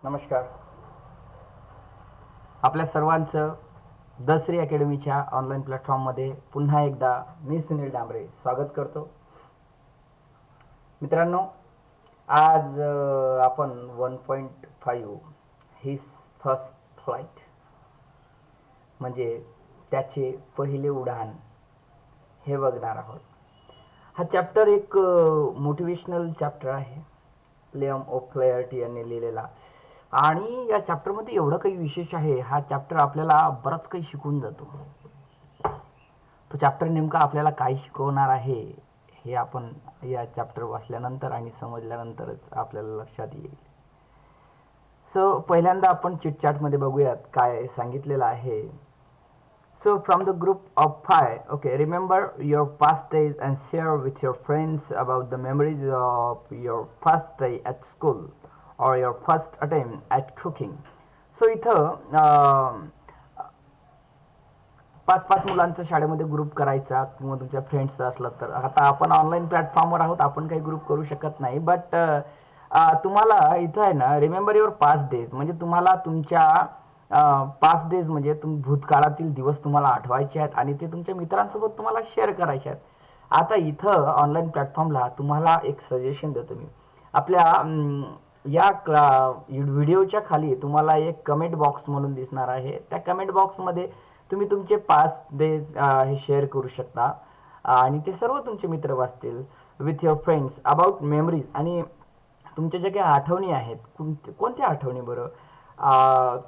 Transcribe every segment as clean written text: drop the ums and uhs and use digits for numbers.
नमस्कार. आपल्या सर्वांचं दसरी अकॅडमीच्या ऑनलाईन प्लॅटफॉर्ममध्ये पुन्हा एकदा मी सुनील डांबरे स्वागत करतो. मित्रांनो, आज आपण 1.5 हिज फर्स्ट फ्लाईट म्हणजे त्याचे पहिले उड्डाण हे बघणार आहोत. हा चॅप्टर एक मोटिवेशनल चॅप्टर आहे, लियम ओक्लेअर्टी यांनी लिहिलेला. आणि या चॅप्टरमध्ये एवढं काही विशेष आहे. हा चॅप्टर आपल्याला बरंच काही शिकवून जातो. तो चॅप्टर नेमका आपल्याला काय शिकवणार आहे हे आपण या चॅप्टर वाचल्यानंतर आणि समजल्यानंतरच आपल्याला लक्षात येईल. सो पहिल्यांदा आपण चिटचॅटमध्ये बघूयात काय सांगितलेलं आहे. So from the group of 5, okay, remember your past days and share with your friends about the memories of your first day at school or your first attempt at cooking. So इथं पाच पाच मुलांचं शाळेमध्ये group करायचा किंवा तुमच्या friends असलं तर. आता आपण ऑनलाईन प्लॅटफॉर्मवर आहोत, आपण काही ग्रुप करू शकत नाही. बट तुम्हाला इथं आहे ना, रिमेंबर युअर पास्ट डेज म्हणजे तुम्हाला तुमच्या पास्ट डेज म्हणजे भूतकाळातील दिवस तुम्हाला आठवायचे आहेत आणि ते तुमच्या मित्रांसोबत तुम्हाला शेअर करायचे आहेत. आता इथं ऑनलाईन प्लॅटफॉर्मला तुम्हाला एक सजेशन देतो मी. आपल्या या व्हिडिओच्या खाली तुम्हाला एक कमेंट बॉक्स म्हणून दिसणार आहे. त्या कमेंट बॉक्समध्ये तुम्ही तुमचे पास्ट डेज हे शेअर करू शकता आणि ते सर्व तुमचे मित्र वाचतील with your friends about memories. आणि तुमच्या ज्या काही आठवणी आहेत, कोणत्या आठवणी बरं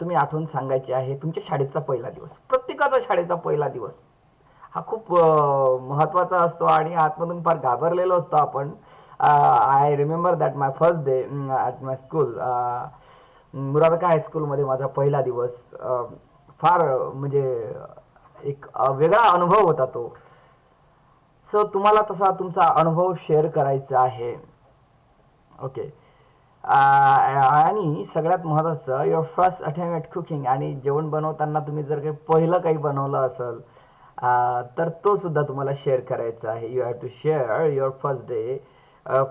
तुम्ही आठवण सांगायची आहे. तुमच्या शाळेचा पहिला दिवस, प्रत्येकाचा शाळेचा पहिला दिवस हा खूप महत्त्वाचा असतो आणि आतमधून फार घाबरलेलो असतो आपण. I remember that my first day at my school. Murarka हायस्कूलमध्ये माझा पहिला दिवस फार म्हणजे एक वेगळा अनुभव होता तो. सो तुम्हाला तसा तुमचा अनुभव शेअर करायचा आहे. ओके. आणि सगळ्यात महत्त्वाचं your first attempt at cooking. आणि जेवण बनवताना तुम्ही जर काही पहिलं काही बनवलं असेल तर तो सुद्धा तुम्हाला शेअर करायचा आहे. You have to share your first day,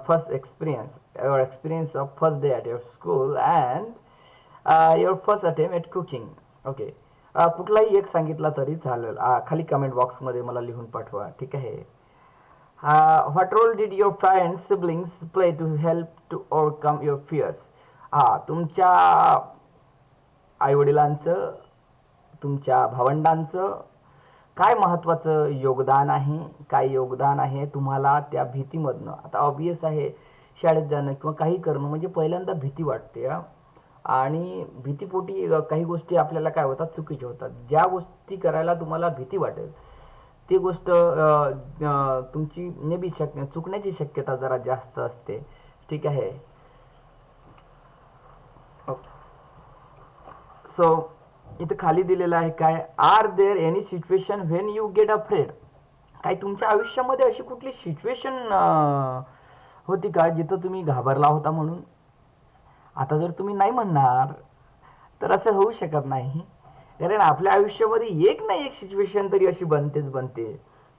first experience, your experience of first day at your school and your first attempt at cooking. Okay. कुठलाही एक सांगितला तरी चालेल. खाली कमेंट बॉक्समध्ये मला लिहून पाठवा, ठीक आहे. What role did your friends siblings play to help to overcome your fears. तुमच्या आईवडिलांचं, तुमच्या भावंडांचं काय महत्त्वाचं योगदान आहे, काय योगदान आहे तुम्हाला त्या भीतीमधनं. आता ऑब्वियस आहे, शाळेत जाणं किंवा काही करणं म्हणजे पहिल्यांदा भीती वाटते आणि भीतीपोटी काही गोष्टी आपल्याला काय होतात, चुकीच्या होतात. ज्या गोष्टी करायला तुम्हाला भीती वाटेल ती गोष्ट तुमची नेहमी चुकण्याची शक्यता जरा जास्त असते, ठीक आहे. सो इथं खाली दिलेलं आहे काय, are there any situation when you get afraid. काय तुमच्या आयुष्यामध्ये अशी कुठली सिच्युएशन होती का जिथं तुम्ही घाबरला होता म्हणून. आता जर तुम्ही नाही म्हणणार तर असं होऊ शकत नाही, कारण आपल्या आयुष्यामध्ये एक ना एक सिच्युएशन तरी अशी बनते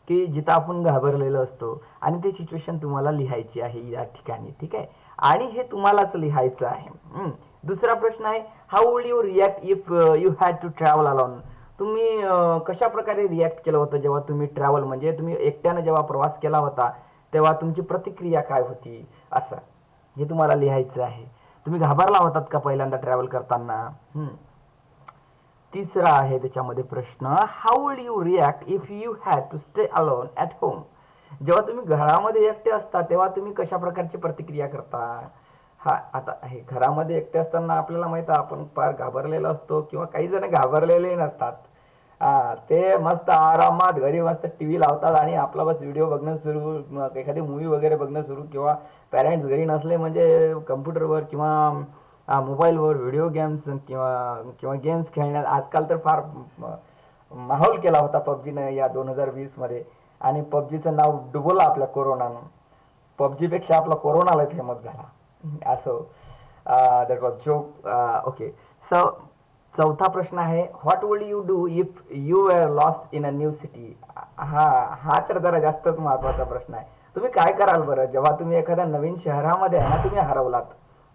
की जिथं आपण घाबरलेलो असतो आणि ती सिच्युएशन तुम्हाला लिहायची आहे या ठिकाणी, ठीक आहे. आणि हे तुम्हालाच लिहायचं आहे. दुसरा प्रश्न आहे, how will you react if you had to travel alone. तुम्ही कशा प्रकारे रिॲक्ट केलं होतं जेव्हा तुम्ही ट्रॅव्हल म्हणजे तुम्ही एकट्यानं जेव्हा प्रवास केला होता तेव्हा तुमची प्रतिक्रिया काय होती, असं हे तुम्हाला लिहायचं आहे. तुम्ही घाबरला होतात का पहिल्यांदा ट्रॅव्हल करताना. तिसरा आहे त्याच्यामध्ये प्रश्न, how will you react if you had to stay alone at home. जेव्हा तुम्ही घरामध्ये एकटे असता तेव्हा तुम्ही कशा प्रकारची प्रतिक्रिया करता. आता हे घरामध्ये एकटे असताना आपल्याला माहिती आहे आपण फार घाबरलेलो असतो किंवा काही जण घाबरलेले नसतात. ते मस्त आरामात घरी मस्त टी व्ही लावतात आणि आपला बस व्हिडिओ बघणं सुरू, एखादी मूवी वगैरे बघणं सुरू, किंवा पॅरेंट्स घरी नसले म्हणजे कम्प्युटरवर किंवा मोबाईलवर व्हिडिओ गेम्स किंवा गेम्स खेळण्यात. आजकाल तर फार माहोल केला होता पबजीनं या 2020मध्ये आणि पबजीचं नाव डुबवलं आपल्या कोरोनानं. पबजीपेक्षा आपला कोरोनाला फेमस झाला. असो, that was joke. Okay. So चौथा प्रश्न आहे, what would you do if you were lost in a new city. हा तर जरा जास्तच महत्त्वाचा प्रश्न आहे. तुम्ही काय कराल बरं जेव्हा तुम्ही एखाद्या नवीन शहरामध्ये आहे ना तुम्ही हरवलात,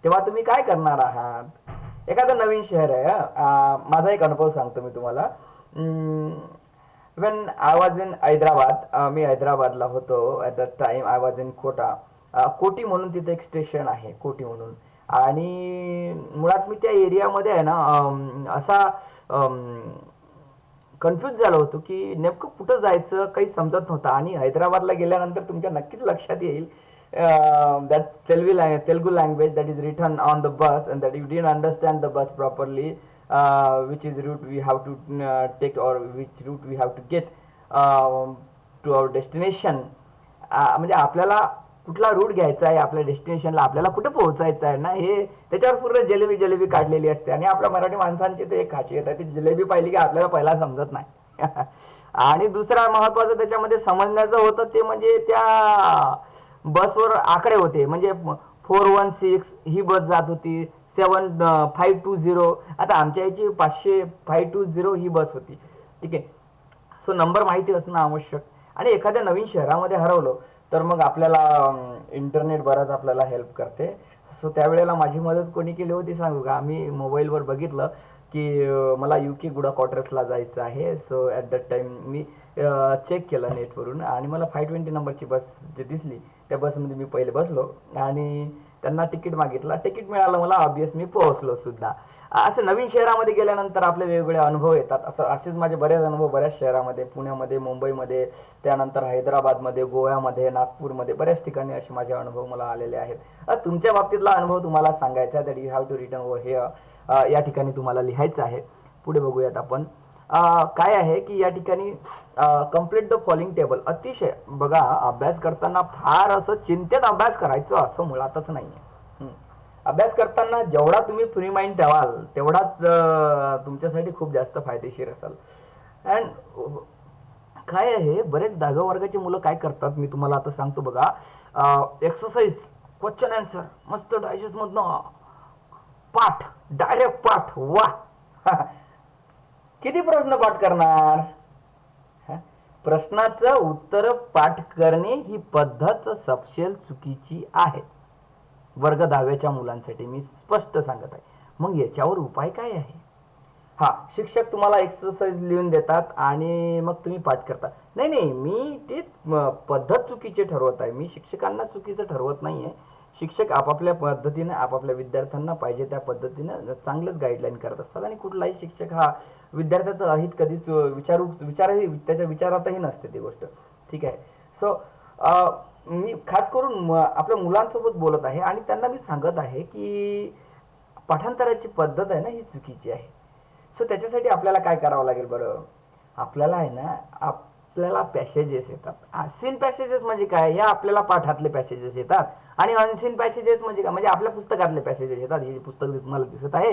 तेव्हा तुम्ही काय करणार आहात. एखादं नवीन शहर आहे, माझा एक अनुभव सांगतो मी तुम्हाला. When I was in Hyderabad, मी हैदराबादला होतो at that time. I was in Kota. Koti म्हणून तिथे एक स्टेशन आहे, कोटी म्हणून. आणि मुळात मी त्या एरियामध्ये आहे ना, असा कन्फ्यूज झालो होतो की नेमकं कुठं जायचं काही समजत नव्हतं. आणि हैदराबादला गेल्यानंतर तुमच्या नक्कीच लक्षात येईल that Telugu language that is written on the bus and that you didn't understand the bus properly, which is route we have to take or which route we have to get to our destination. म्हणजे आपल्याला कुठला route घ्यायचा आहे, आपल्या डेस्टिनेशनला आपल्याला कुठे पोहोचायचं आहे ना, हे त्याच्यावर पूर्ण जलेबी जलेबी काढलेली असते. आणि आपल्या मराठी माणसांची ते एक खासियत आहे, ती जलेबी पाहिली की आपल्याला पहिला समजत नाही. आणि दुसरा महत्वाचं त्याच्यामध्ये समजण्याचं होतं ते म्हणजे त्या बसवर आकडे होते. म्हणजे 416 ही बस जात होती, 7520. आता आमच्या याची 520 ही बस होती. ठीक आहे. सो नंबर माहिती असणं आवश्यक. आणि एखाद्या नवीन शहरामध्ये हरवलो तर मग आपल्याला इंटरनेट बराच आपल्याला हेल्प करते. सो त्यावेळेला माझी मदत कोणी केली होती सांगू का? आम्ही मोबाईलवर बघितलं की मला UK गुडा क्वार्टर्सला जायचं आहे. सो ॲट दॅट टाईम मी चेक केलं नेटवरून आणि मला 520 नंबरची बस जी दिसली त्या बसमध्ये मी पहिले बसलो आणि त्यांना तिकीट मागितलं. तिकीट मिळालं मला, ऑब्वियस मी पोहोचलो सुद्धा. असं नवीन शहरामध्ये गेल्यानंतर आपले वेगवेगळे अनुभव येतात. असेच माझे बरेच अनुभव बऱ्याच शहरामध्ये, पुण्यामध्ये, मुंबईमध्ये, त्यानंतर हैदराबादमध्ये, गोव्यामध्ये, नागपूरमध्ये, बऱ्याच ठिकाणी असे माझे अनुभव मला आलेले आहेत. तुमच्या बाबतीतला अनुभव तुम्हाला सांगायचा आहे, that you have to return over here. या ठिकाणी तुम्हाला लिहायचं आहे. पुढे बघूयात आपण. काय आहे की या ठिकाणी कम्प्लीट द फॉलोइंग टेबल. अतिशय बघा, अभ्यास करताना फार असं चिंतेत अभ्यास करायचं असं मुळातच नाही आहे. अभ्यास करताना जेवढा तुम्ही फ्री माइंड ठेवाल तेवढाच तुमच्यासाठी खूप जास्त फायदेशीर असेल. अँड काय आहे, बरेच 10व्या वर्गाची मुलं काय करतात मी तुम्हाला आता सांगतो बघा. एक्सरसाइज, क्वेश्चन आन्सर, मस्त डायजेस्ट मधनं पाठ, डायरेक्ट पाठ. वा किती प्रश्न पाठ करणार? प्रश्नाचं उत्तर पाठ करणे ही पद्धत सपशेल चुकीची आहे वर्ग 10व्याच्या मुलांसाठी, मी स्पष्ट सांगत आहे. मग याच्यावर उपाय काय आहे? शिक्षक तुम्हाला एक्सरसाइज लिहून देतात आणि मग तुम्ही पाठ करता. नाही नाही, मी ते पद्धत चुकीची ठरवत आहे. मी शिक्षकांना चुकीचं ठरवत नाही आहे. शिक्षक आपापल्या पद्धतीने आपापल्या विद्यार्थ्यांना पाहिजे त्या पद्धतीनं चांगलंच गाईडलाईन करत असतात. आणि कुठलाही शिक्षक हा विद्यार्थ्याचं अहित कधीच विचारही त्याच्या विचारातही नसते ती गोष्ट. ठीक आहे. सो मी खास करून आपल्या मुलांसोबत बोलत आहे आणि त्यांना मी सांगत आहे की पाठांतराची पद्धत आहे ना ही चुकीची आहे. सो त्याच्यासाठी आपल्याला काय करावं लागेल बरं? आपल्याला आहे ना, आपल्याला पॅसेजेस येतात. सीन पॅसेजेस म्हणजे काय? हे आपल्याला पाठातले पॅसेजेस येतात. आणि अनसीन पॅसेजेस म्हणजे काय? म्हणजे आपल्या पुस्तकातले पॅसेजेस येतात. हे जे पुस्तक तुम्हाला दिसत आहे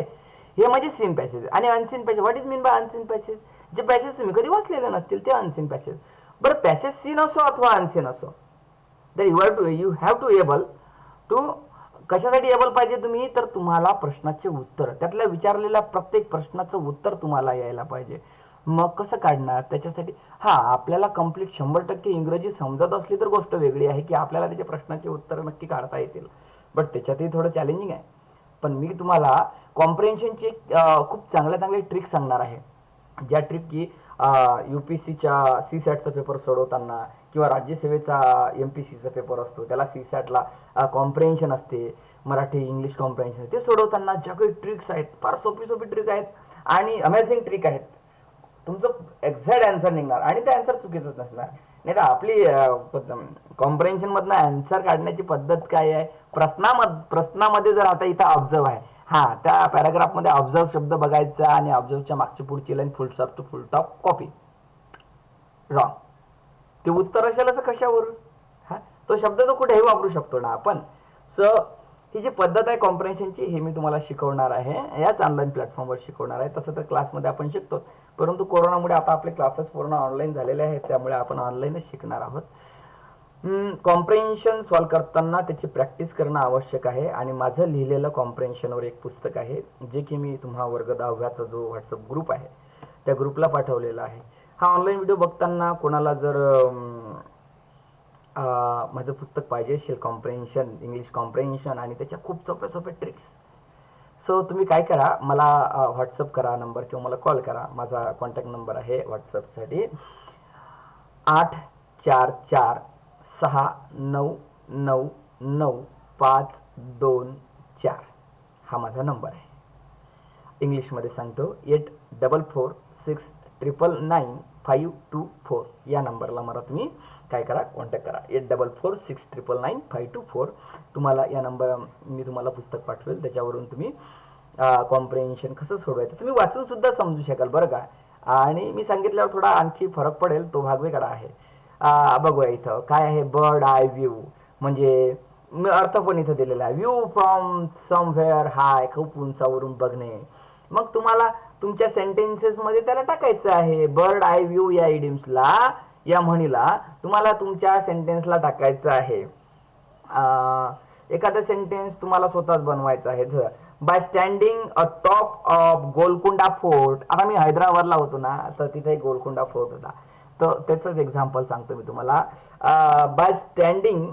हे म्हणजे सीन पॅसेज. आणि unseen passage, what is mean by unseen passage? जे पॅसेज तुम्ही कधी वाचलेले नसतील ते अनसीन पॅसेज. बरं, पॅसेज सीन असो अथवा अनसीन असो, तर you have to able to. कशासाठी एबल पाहिजे तुम्ही? तर तुम्हाला प्रश्नाचे उत्तर, त्यातल्या विचारलेल्या प्रत्येक प्रश्नाचं उत्तर तुम्हाला यायला पाहिजे. मग कसं काढणार? त्याच्यासाठी आपल्याला कंप्लीट 100% इंग्रजी समजत असली तर गोष्ट वेगळी आहे की आपल्याला त्याच्या प्रश्नाचे उत्तर नक्की काढता येतील. बट त्याच्यातही थोडं चॅलेंजिंग आहे. पण मी तुम्हाला कॉम्प्रिहेन्शनची खूप चांगल्या ट्रिक सांगणार आहे. ज्या ट्रिक की UPSCच्या CSATचा पेपर सोडवताना किंवा राज्यसेवेचा MPSCचा पेपर असतो त्याला CSATला कॉम्प्रिहेन्शन असते, मराठी इंग्लिश कॉम्प्रिहेन्शन, ते सोडवताना ज्या काही ट्रिक्स आहेत फार सोपी सोपी ट्रिक आहेत आणि अमेझिंग ट्रिक आहेत. तुमचं एक्झॅक्ट आन्सर निघणार आणि ते आन्सर चुकीचंच नसणार. नाही तर आपली कॉम्प्रिहेन्शन मधनं आन्सर काढण्याची पद्धत काय आहे? प्रश्नामध्ये जर आता इथं ऑब्झर्व आहे, त्या पॅराग्राफमध्ये ऑब्झर्व शब्द बघायचा आणि ऑब्झर्वच्या मागची पुढची line full stop to full top copy. Wrong. ते उत्तर असेल असं कशावरून? तो शब्द तो कुठेही वापरू शकतो ना आपण. सो ही जी पद्धत आहे कॉम्प्रिहेन्शनची हे मी तुम्हाला शिकवणार आहे, याच ऑनलाईन प्लॅटफॉर्मवर शिकवणार आहे. तसं तर क्लासमध्ये आपण शिकतो, परंतु कोरोनामुळे आता आपले क्लासेस पूर्ण ऑनलाईन झालेले आहेत, त्यामुळे आपण ऑनलाईनच शिकणार आहोत. कॉम्प्रिहेन्शन सॉल्व करताना त्याची प्रॅक्टिस करणं आवश्यक आहे. आणि माझं लिहिलेलं कॉम्प्रिहेन्शनवर एक पुस्तक आहे जे की मी तुम्हा वर्ग 10व्याचा जो व्हॉट्सअप ग्रुप आहे त्या ग्रुपला पाठवलेला आहे. ऑनलाईन व्हिडिओ बघताना कोणाला जर माझं पुस्तक पाहिजे असेल, कॉम्प्रिहेन्शन, इंग्लिश कॉम्प्रिहेन्शन, आणि त्याच्या खूप सोप्या सोप्या ट्रिक्स, सो तुम्ही काय करा, मला व्हॉट्सअप करा नंबर किंवा मला कॉल करा. माझा कॉन्टॅक्ट नंबर आहे व्हॉट्सअपसाठी 8446909524. हा माझा नंबर आहे. इंग्लिशमध्ये सांगतो 8446999524. या नंबरला मला तुम्ही काय करा, कॉन्टॅक्ट करा. 8446999524. तुम्हाला या नंबर मी तुम्हाला पुस्तक पाठवेल, त्याच्यावरून तुम्ही कॉम्प्रिहेन्शन कसं सोडवायचं तुम्ही वाचून सुद्धा समजू शकाल बरं का. आणि मी सांगितल्यावर थोडा आणखी फरक पडेल, तो भाग वेगळा आहे. बघूया इथं काय आहे, बर्ड आय व्ह्यू म्हणजे अर्थ पण इथं दिलेला आहे. व्ह्यू फ्रॉम समव्हेअर हाय, खूप उंचावरून बघणे. मग तुम्हाला तुमच्या सेंटेन्सेसमध्ये त्याला टाकायचं आहे. बर्ड आय व्ह्यू या इडियम्सला, या म्हणीला तुम्हाला तुमच्या सेंटेन्सला टाकायचं आहे. एखादं सेंटेन्स तुम्हाला स्वतःच बनवायचं आहे. By standing a top of Golconda fort. आता मी हैदराबादला होतो ना, तर तिथे गोलकुंडा फोर्ट होता, तर त्याचंच एक्झाम्पल सांगतो मी तुम्हाला. By standing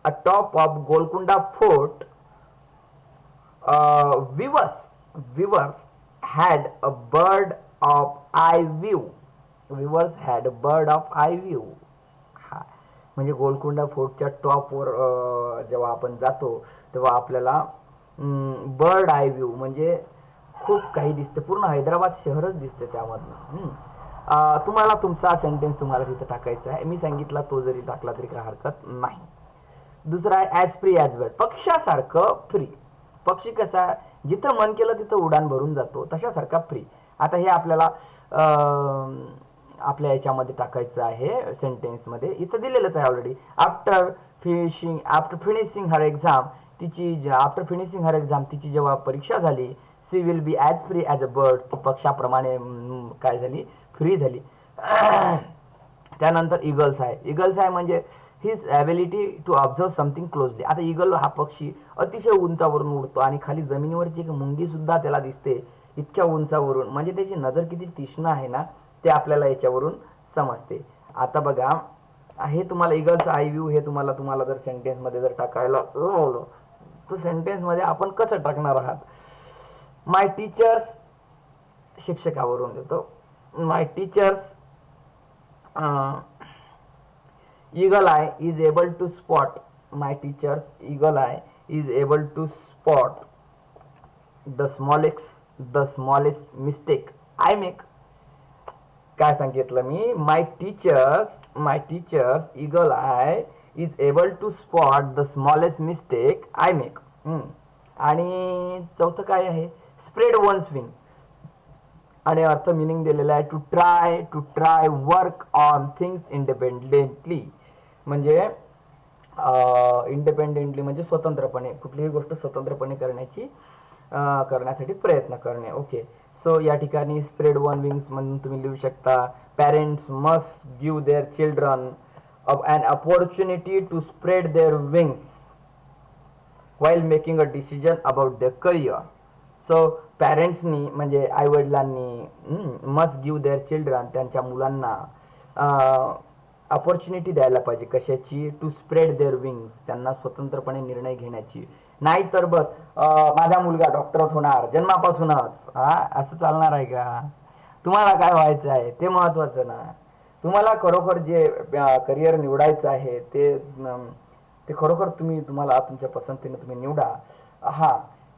a top of Golconda fort viewers had a bird of eye view. Viewers had a bird of eye view. हा म्हणजे गोलकुंडा फोर्टच्या टॉपवर जेव्हा आपण जातो तेव्हा आपल्याला बर्ड आय व्ह्यू म्हणजे खूप काही दिसते, पूर्ण हैदराबाद शहरच दिसते त्यामधनं. तुम्हाला तुमचा सेंटेन्स तुम्हाला तिथं टाकायचा आहे. मी सांगितला तो जरी टाकला तरी काही हरकत नाही. दुसरा आहे ॲज फ्री ॲज बर्ड, पक्षासारखं फ्री. पक्षी कसा जिथं मन केलं तिथं उडान भरून जातो, तशासारखा फ्री. आता हे आपल्याला आपल्या याच्यामध्ये टाकायचं आहे सेंटेन्समध्ये. इथं दिलेलंच आहे already. After finishing her exam, तिची जेव्हा परीक्षा झाली, she will be as free as a bird, ती पक्षाप्रमाणे काय झाली, फ्री झाली. त्यानंतर इगल्स आहे म्हणजे his ability to observe something closely. आता इगल हा पक्षी अतिशय उंचावरून उडतो आणि खाली जमिनीवरची एक मुंगी सुद्धा त्याला दिसते इतक्या उंचावरून, म्हणजे त्याची नजर किती तीक्ष्ण आहे ना, ते आपल्याला याच्यावरून समजते. आता बघा, हे तुम्हाला इगल्स आय व्ह्यू हे तुम्हाला जर सेंटेन्समध्ये जर टाकायला लावलं, तर सेंटेन्समध्ये आपण कसं टाकणार आहात. माय टीचर्स, शिक्षकावरून देतो. माय teachers eagle eye is able to spot, my teacher's eagle eye is able to spot the smallest mistake I make. काय सांगितलं मी, माय teachers eagle eye is able to spot the smallest mistake I make. आणि चौथं काय आहे, spread once wing. आणि अर्थ meaning दिलेला आहे to try work on things independently. म्हणजे इंडिपेंडेंटली म्हणजे स्वतंत्रपणे, कुठलीही गोष्ट स्वतंत्रपणे करण्यासाठी प्रयत्न करणे. ओके, सो या ठिकाणी स्प्रेड वन विंग्स म्हणून तुम्ही लिहू शकता, parents must give their children an opportunity to spread their wings while making a decision about their career. So पॅरेंट्सनी म्हणजे आईवडिलांनी मस्ट गिव्ह देअर चिल्ड्रन, त्यांच्या मुलांना अपॉर्च्युनिटी द्यायला पाहिजे. कशाची, टू स्प्रेड देअर विंग्स, त्यांना स्वतंत्रपणे निर्णय घेण्याची. नाही तर बस माझा मुलगा डॉक्टरच होणार जन्मापासूनच, असं चालणार आहे का. तुम्हाला काय व्हायचं आहे ते महत्वाचं ना. तुम्हाला खरोखर जे करिअर निवडायचं आहे ते खरोखर तुम्हाला तुमच्या पसंतीने तुम्ही निवडा.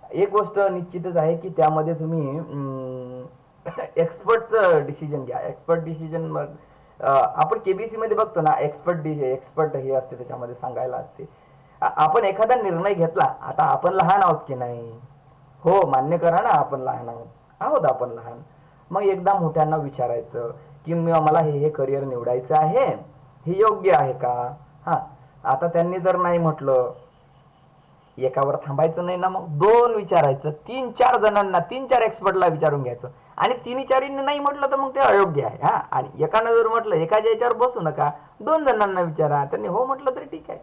एक गोष्ट निश्चितच आहे की त्यामध्ये तुम्ही एक्सपर्टचं डिसिजन घ्या. एक्सपर्ट डिसिजन आपण केबीसी मध्ये बघतो ना, एक्सपर्ट हे असते, त्याच्यामध्ये सांगायला असते. आपण एखादा निर्णय घेतला, आता आपण लहान आहोत की नाही, हो मान्य करा ना, आपण लहान आहोत आपण लहान. मग एकदा मोठ्यांना विचारायचं की मला हे करिअर निवडायचं आहे, हे योग्य आहे का. आता त्यांनी जर नाही म्हटलं, एकावर थांबायचं नाही ना, मग दोन विचारायचं, 3-4 जणांना, 3-4 एक्सपर्टला विचारून घ्यायचं. आणि 3-4 नाही म्हटलं तर मग ते अयोग्य आहे. आणि एकानं जर म्हटलं, एकाच्या याच्यावर बसू नका, 2 जणांना विचारा, त्यांनी हो म्हटलं तरी ठीक आहे.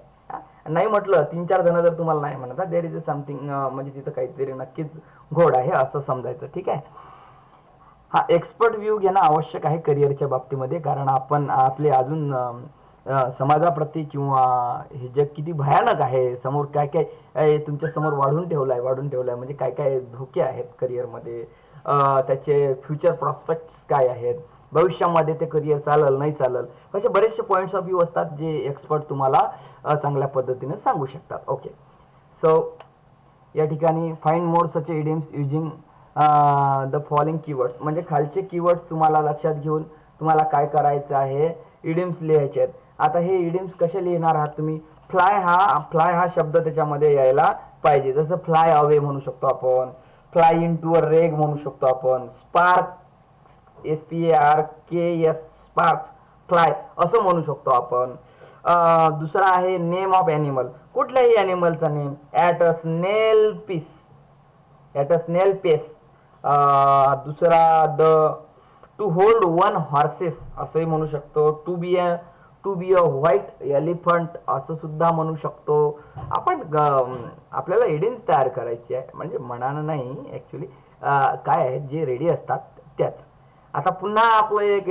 नाही म्हटलं, 3-4 जण जर तुम्हाला नाही म्हणत, देर इज समथिंग, म्हणजे तिथं काहीतरी नक्कीच घोड आहे असं समजायचं. ठीक आहे. एक्सपर्ट व्ह्यू घेणं आवश्यक आहे करिअरच्या बाबतीमध्ये, कारण आपण आपले अजून समाजाप्रती किंवा हे जग किती भयानक आहे, समोर काय काय तुमच्या समोर वाढून ठेवलाय म्हणजे काय काय धोके आहेत करिअरमध्ये, त्याचे फ्युचर प्रॉस्पेक्ट्स काय आहेत, भविष्यामध्ये ते करिअर चालल नाही चालल, असे बरेचसे पॉईंट्स ऑफ व्ह्यू असतात जे एक्सपर्ट तुम्हाला चांगल्या पद्धतीने सांगू शकतात. ओके, सो या ठिकाणी find more such idioms using the following keywords, म्हणजे खालचे कीवर्ड्स तुम्हाला लक्षात घेऊन तुम्हाला काय करायचं आहे, इडियम्स लिहायचे आहेत. आता हे इडियम्स कसे लिहिणार आहात तुम्ही, फ्लाय हा शब्द त्याच्यामध्ये यायला पाहिजे. जसं फ्लाय अवे म्हणू शकतो आपण, फ्लाय इन टू अ रेग म्हणू शकतो आपण, स्पार्क SPARKS स्पार्क फ्लाय असं म्हणू शकतो आपण. दुसरा आहे नेम ऑफ ॲनिमल, कुठल्याही ॲनिमलचा name, at a snail pace. दुसरा the to hold one horses असंही म्हणू शकतो. To be a white elephant असं सुद्धा म्हणू शकतो आपण. आपल्याला इडियम्स तयार करायची आहे, म्हणजे मनानं नाही ॲक्च्युली, काय आहे जे रेडी असतात त्याच. आता पुन्हा आपलं एक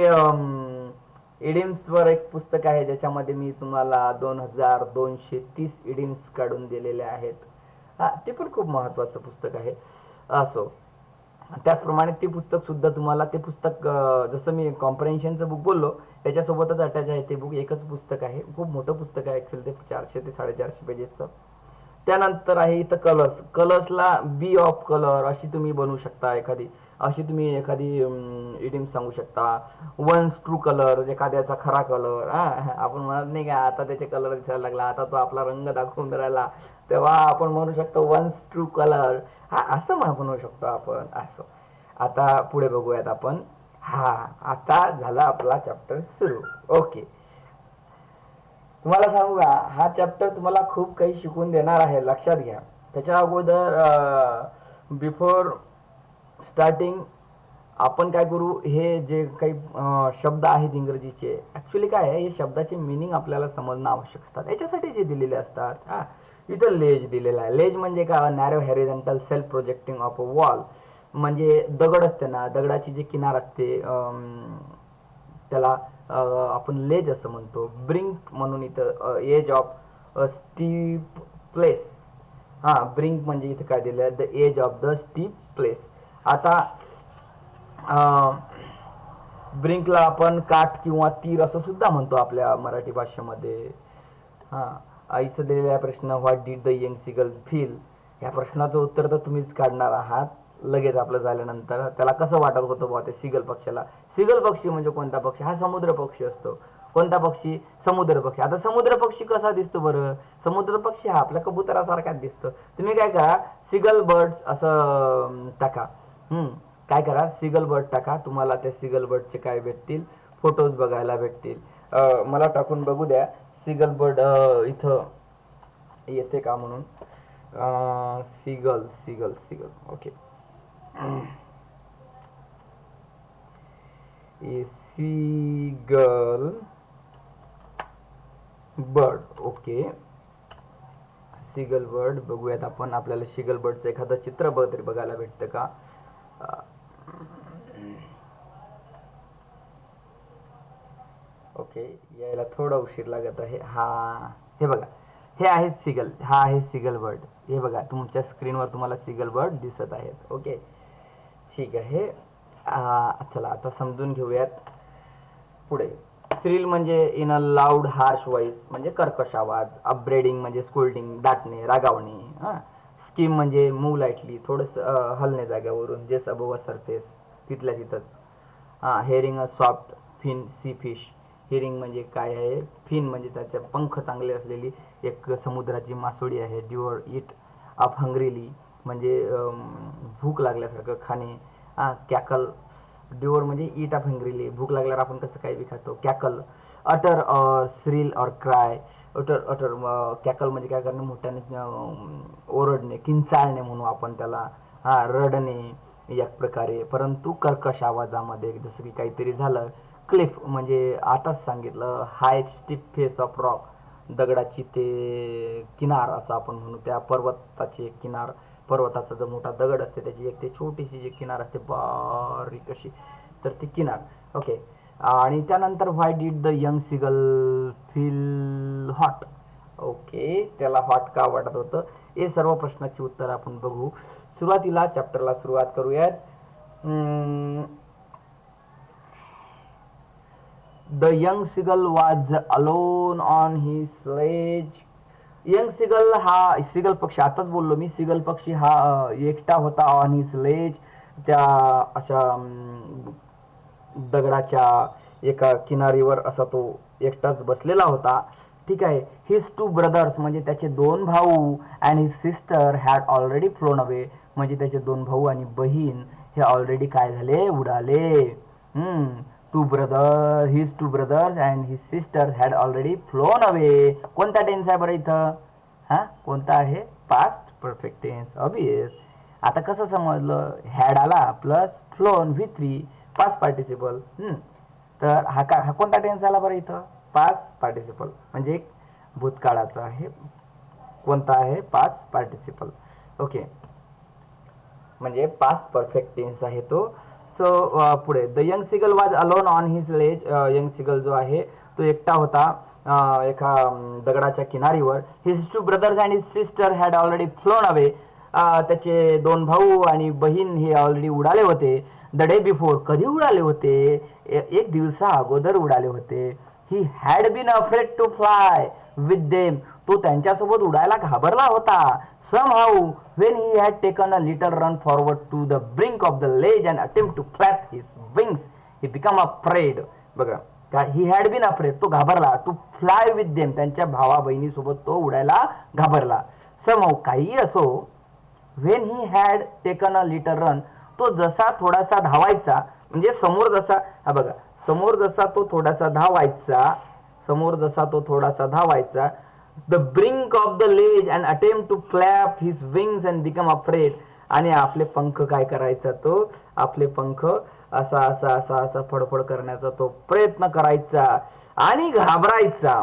इडियम्सवर एक पुस्तक आहे ज्याच्यामध्ये मी तुम्हाला 2230 इडियम्स काढून दिलेले आहेत. ते पण खूप महत्त्वाचं पुस्तक आहे. असो, त्याचप्रमाणे ते पुस्तक सुद्धा तुम्हाला, ते पुस्तक जसं मी कॉम्प्रेन्शनचं बुक बोललो त्याच्यासोबतच अटॅच आहे ते बुक. एकच पुस्तक आहे, खूप मोठं पुस्तक आहे ॲक्च्युली, ते 400 ते 450 पेजेसचं. त्यानंतर आहे इथं कलर्सला बी ऑफ कलर अशी तुम्ही बनवू शकता, अशी तुम्ही एखादी इडियम सांगू शकता. वन्स ट्रू कलर, एखाद्याचा खरा कलर. आपण म्हणत नाही का आता त्याचे कलर दिसायला लागला, आता तो आपला रंग दाखवून राहिला, तेव्हा आपण म्हणू शकतो वन्स ट्रू कलर. असं म्हणू शकतो आपण असं. आता पुढे बघूयात आपण. आता झाला आपला चॅप्टर सुरू. ओके, तुम्हाला सांगू का, हा चॅप्टर तुम्हाला खूप काही शिकून देणार आहे, लक्षात घ्या. त्याच्या अगोदर बिफोर स्टार्टिंग आपण काय करू, हे जे काही शब्द आहेत इंग्रजीचे, ॲक्च्युली काय आहे, हे शब्दाचे मिनिंग आपल्याला समजणं आवश्यक असतात, याच्यासाठीच हे दिलेले असतात. इथं लेज दिलेला आहे. लेज म्हणजे काय, narrow horizontal shelf projecting of a wall, म्हणजे दगड असते ना, दगडाची जी किनार असते त्याला आपण लेज असं म्हणतो. ब्रिंक म्हणून इथं edge of steep place. Brink म्हणजे इथं काय दिलं आहे, the edge of the steep place. आता ब्रिंकला आपण काठ किंवा तीर असं सुद्धा म्हणतो आपल्या मराठी भाषेमध्ये. इथं दिलेला प्रश्न, what did the young seagull feel, ह्या प्रश्नाचं उत्तर तर तुम्हीच काढणार आहात लगेच आपलं झाल्यानंतर. त्याला कसं वाटत होतं बुवा ते सीगल पक्षाला. सीगल पक्षी म्हणजे कोणता पक्षी, हा समुद्र पक्षी असतो. कोणता पक्षी, समुद्र पक्षी. आता समुद्र पक्षी कसा दिसतो बरं, समुद्र पक्षी हा आपल्या कबुतरासारखाच दिसतो. तुम्ही काय करा, सीगल बर्ड्स असं टाका. काय करा, सीगल बर्ड टाका, तुम्हाला त्या सीगल बर्डचे काय भेटतील, फोटोज बघायला भेटतील. मला टाकून बघू द्या सीगल बर्ड इथं येते का म्हणून. Seagull seagull seagull okay. Seagull bird, okay. Seagull bird बघूयात आपण. आपल्याला सीगल बर्डचं एखादं चित्र तरी बघायला भेटतं का. ओके, यायला थोडा उशीर लागत आहे. हे बघा, हे आहे सीगल, हा आहे सीगल बर्ड. हे बघा, तुमच्या स्क्रीनवर तुम्हाला सीगल बर्ड दिसत आहेत. ओके, ठीक आहे. चला आता समजून घेऊयात पुढे. श्रील म्हणजे in a loud harsh voice, म्हणजे कर्कश आवाज. अपब्रेडिंग म्हणजे स्कोल्डिंग, डाटणे, रागावणे. स्कीम म्हणजे मूव लाईटली, थोडंसं हलणे जाग्यावरून, जे अबोव सरफेस, तिथल्या तिथंच. Herring a soft fin sea fish. Herring म्हणजे काय आहे, फिन म्हणजे त्याचे पंख चांगले असलेली एक समुद्राची मासोळी आहे. ड्युअर इट अप हंग्रीली म्हणजे भूक लागल्यासारखं खाणे. कॅकल, ड्युअर म्हणजे इट अप हंग्रीली, भूक लागल्यावर आपण कसं काही बी खातो. कॅकल, अटर और श्रील और क्राय. अटर कॅकल म्हणजे काय करणं, मोठ्याने ओरडणे, किंचाळणे म्हणू आपण त्याला. रडणे एक प्रकारे, परंतु कर्कश आवाजामध्ये, जसं की काहीतरी झालं. क्लिफ म्हणजे आताच सांगितलं, हाय स्टिप फेस ऑफ रॉक, दगडाची ते किनार असं आपण म्हणू. त्या पर्वताची एक किनार, पर्वताचा जो मोठा दगड असते त्याची एक ते छोटीशी जी किनार असते बारीक अशी, तर ती किनार. ओके, आणि त्यानंतर why did the young seagull feel hot. Okay, त्याला हॉट का वाटत होतं, हे सर्व प्रश्नाची उत्तर आपण बघू. सुरुवातीला चॅप्टरला सुरुवात करूयात. The young seagull was alone on his स्लेज. यंग सिगल हा सिगल पक्षी, आताच बोललो मी, सिगल पक्षी हा एकटा होता ऑन ही स्लेज, त्या अशा दगडाच्या एका किनारीवर असा तो एकटाच बसलेला होता. ठीक आहे. हिज टू ब्रदर्स म्हणजे त्याचे दोन भाऊ and his sister had already flown away म्हणजे त्याचे दोन भाऊ आणि बहीण हे ऑलरेडी काय झाले, उडाले. His two brothers and his sister had already flown away. कोणता टेन्स आहे बरं इथं? कोणता आहे? Past perfect tense. ऑब्वियस. आता कसं समजलं? हॅड आला plus phloem V3 past participle. तर हा कोणता टेन्स आला बरं इथं? पास्ट पार्टिसिपल म्हणजे भूतकाळाचा आहे. कोणता आहे? Past participle. ओके, म्हणजे पास्ट परफेक्ट टेन्स आहे तो. सो पुढे the young seagull was alone on his ledge. Young seagull जो आहे तो एकटा होता एका दगडाच्या किनारीवर. His two brothers and his sister had already flown away. त्याचे दोन भाऊ आणि बहीण हे ऑलरेडी उडाले होते. द डे बिफोर, कधी उडाले होते? एक दिवसा अगोदर उडाले होते. He had been afraid to fly with them. तो त्यांच्यासोबत उडायला घाबरला होता. Somehow when he had taken a little run forward to the brink of the ledge and attempt to flap his wings, he became afraid. बघा, he had been afraid, तो घाबरला. to fly with them, त्यांच्या भावा बहिणीसोबत तो उडायला घाबरला. somehow, काही असो, when he had taken a little run, तो जसा थोडासा धावायचा, म्हणजे समोर जसा, बघा, समोर जसा तो थोडासा धावायचा, the brink of the ledge and attempt to flap his wings and become afraid. आणि आपले पंख काय करायचा? तो आपले पंख असा असा असा असा फडफड करण्याचा तो प्रयत्न करायचा आणि घाबरायचा.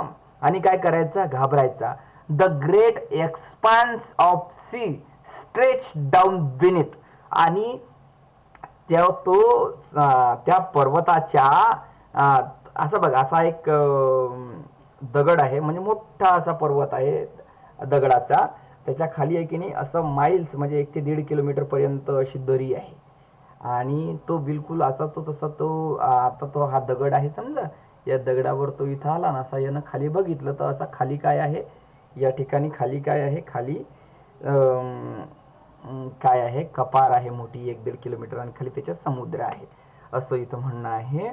आणि काय करायचा? घाबरायचा. The great expanse of sea stretch down beneath. आणि त्या पर्वताच्या असं बघा, असा एक दगड आहे, म्हणजे मोठा असा पर्वत आहे दगडाचा, त्याच्या खाली आहे की नाही असं माइल्स म्हणजे 1 ते 1.5 किलोमीटर पर्यंत अशी दरी आहे. आणि तो बिलकुल असा तो तसा तो आता तो हा दगड आहे समजा, या दगडावर तो इथं आला ना, असा यानं खाली बघितलं तर असा खाली काय आहे, या ठिकाणी खाली काय आहे, खाली काय आहे, कपार आहे मोठी 1-1.5 किलोमीटर आणि खाली त्याच्या समुद्र आहे, असं इथं म्हणणं आहे.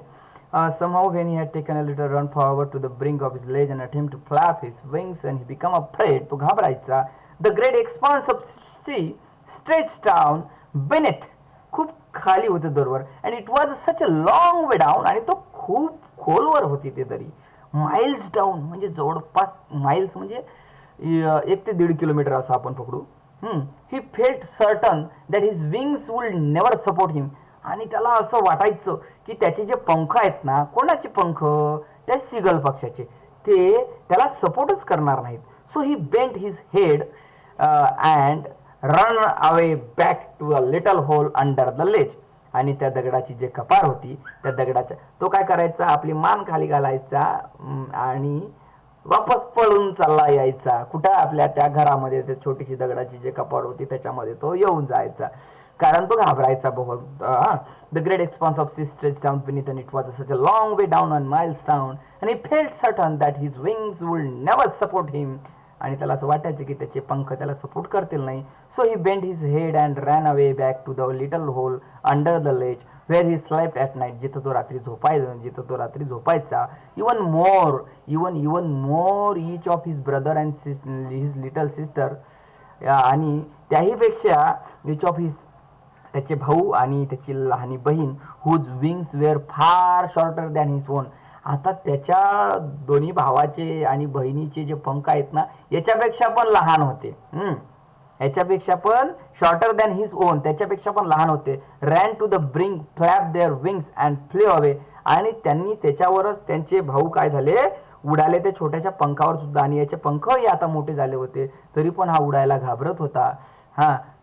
Somehow when he had taken a little run forward to the brink of his ledge and attempt to flap his wings and he become afraid, तो घाबरायचा. The great expanse of sea stretched down beneath, खूप खाली होते दूरवर, and it was such a long way down, आणि तो खूप खोलवर होती ते दरी. माइल्स डाऊन म्हणजे जवळपास, माइल्स म्हणजे 1 ते 1.5 किलोमीटर असं आपण पकडू. He felt certain that his wings would never support him. आणि त्याला असं वाटायचं की त्याचे जे पंख आहेत ना, कोणाचे पंख? त्या सिगल पक्षाचे, ते त्याला सपोर्टच करणार नाहीत. So he bent his head and run away back to a little hole under the ledge. आणि त्या दगडाची जे कपार होती, त्या दगडाच्या तो काय करायचा? आपली मान खाली घालायचा आणि वापस पळून चालला यायचा. कुठं? आपल्या त्या घरामध्ये, त्या छोटीशी दगडाची जे कपार होती त्याच्यामध्ये तो येऊन जायचा, कारण तो घाबरायचा बहुत. The great expanse of sea stretch down beneath and it was such a long way down and miles down and he felt certain that his wings would never support him. आणि त्याला असं वाटायचं की त्याचे पंख त्याला सपोर्ट करतील नाही. So he bent his head and ran away back to the little hole under the ledge where he slept at night. जिथं तो रात्री झोपायचा. Even more each of his brother and his little sister. आणि त्याहीपेक्षा इच of his, त्याचे भाऊ आणि त्याची लहानी बहीण, हुज विंग्स वेअर फार शॉर्टर दॅन हिज ओन. आता त्याच्या दोन्ही भावाचे आणि बहिणीचे जे पंख आहेत ना, याच्यापेक्षा पण लहान होते. याच्यापेक्षा पण शॉर्टर दॅन हिज ओन, त्याच्यापेक्षा पण लहान होते. Ran to the brink, flap their wings and flew away. आणि त्यांनी त्याच्यावरच त्यांचे भाऊ काय झाले, उडाले ते छोट्याच्या पंखावर सुद्धा. आणि याचे पंखही आता मोठे झाले होते, तरी पण हा उडायला घाबरत होता.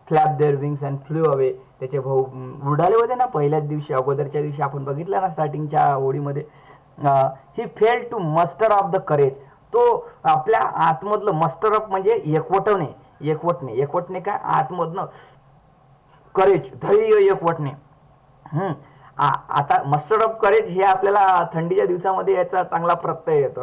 Flap their wings and flew away. त्याचे भाऊ उडाले होते ना पहिल्याच दिवशी, अगोदरच्या दिवशी आपण बघितलं ना स्टार्टिंगच्या ओळीमध्ये. He fail to muster off the courage. तो आपल्या आतमधलं मस्टर अप म्हणजे एकवटणे काय आतमधनं करेज, धैर्य एकवटणे. आता मस्टर ऑफ करेज हे आपल्याला थंडीच्या दिवसामध्ये याचा चांगला प्रत्यय येतो.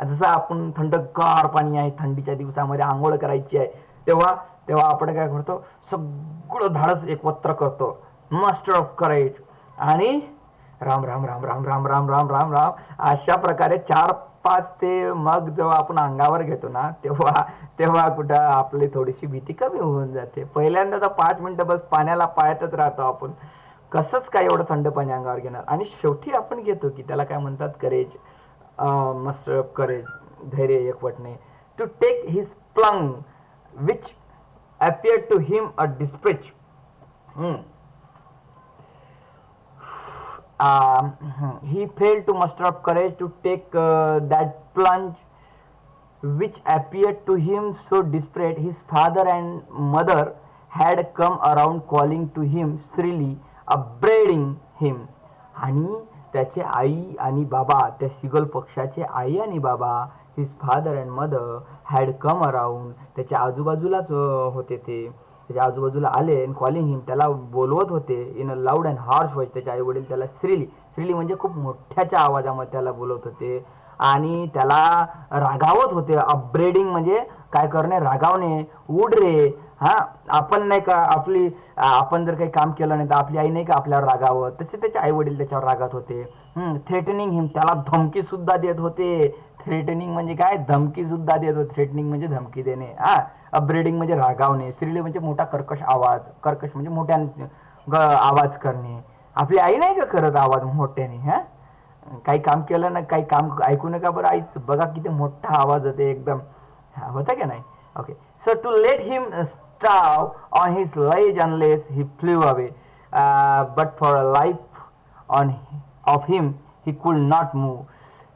जसं आपण थंडगार पाणी आहे थंडीच्या दिवसामध्ये आंघोळ करायची आहे, तेव्हा तेव्हा आपण काय करतो, सगळं धाडस एकत्र करतो, मस्टर ऑफ करेज. आणि राम राम राम राम राम राम राम राम राम अशा प्रकारे 4-5 ते मग जेव्हा आपण अंगावर घेतो ना, तेव्हा तेव्हा कुठं आपली थोडीशी भीती कमी होऊन जाते. पहिल्यांदा तर 5 मिनिटं बस पाण्याला पायातच राहतो आपण, कसंच काय एवढं थंड पाणी अंगावर घेणार. आणि शेवटी आपण घेतो की त्याला काय म्हणतात, करेज, मस्टर ऑफ करेज, धैर्य एकवटणे. To take his plunge which appeared to him a desperate. He failed to muster up courage to take that plunge which appeared to him so desperate. His father and mother had come around calling to him shrilly, upbraiding him. आणि त्याचे आई आणि बाबा, त्या सिगल पक्षाचे आई आणि बाबा, his father and mother had come around, त्याच्या आजूबाजूलाच होते, ते त्याच्या आजूबाजूला आले. अँड कॉलिंग हिम, त्याला बोलवत होते. In a loud and harsh voice, त्याचे आई वडील त्याला श्रीली म्हणजे खूप मोठ्याच्या आवाजामध्ये त्याला बोलवत होते आणि त्याला रागावत होते. अपब्रेडिंग म्हणजे काय करणे, रागावणे. उड रे, आपण नाही का आपण जर काही काम केलं नाही तर आपली आई नाही का आपल्यावर रागावत, तसे त्याचे आई वडील त्याच्यावर रागात होते. थ्रेटनिंग हिम, त्याला धमकी सुद्धा देत होते. थ्रेटनिंग म्हणजे काय, धमकी सुद्धा देत होते. थ्रेटनिंग म्हणजे धमकी देणे. अपब्रेडिंग म्हणजे रागावणे. श्रीली म्हणजे मोठा कर्कश आवाज, कर्कश म्हणजे मोठ्या आवाज करणे. आपली आई नाही का करत आवाज मोठ्याने, काही काम केलं ना, काही काम ऐकू नका बरं आईच, बघा किती मोठा आवाज होते एकदम, होता का नाही. Okay, so to let him stay on his ledge unless he flew away, but for a life on of him he could not move.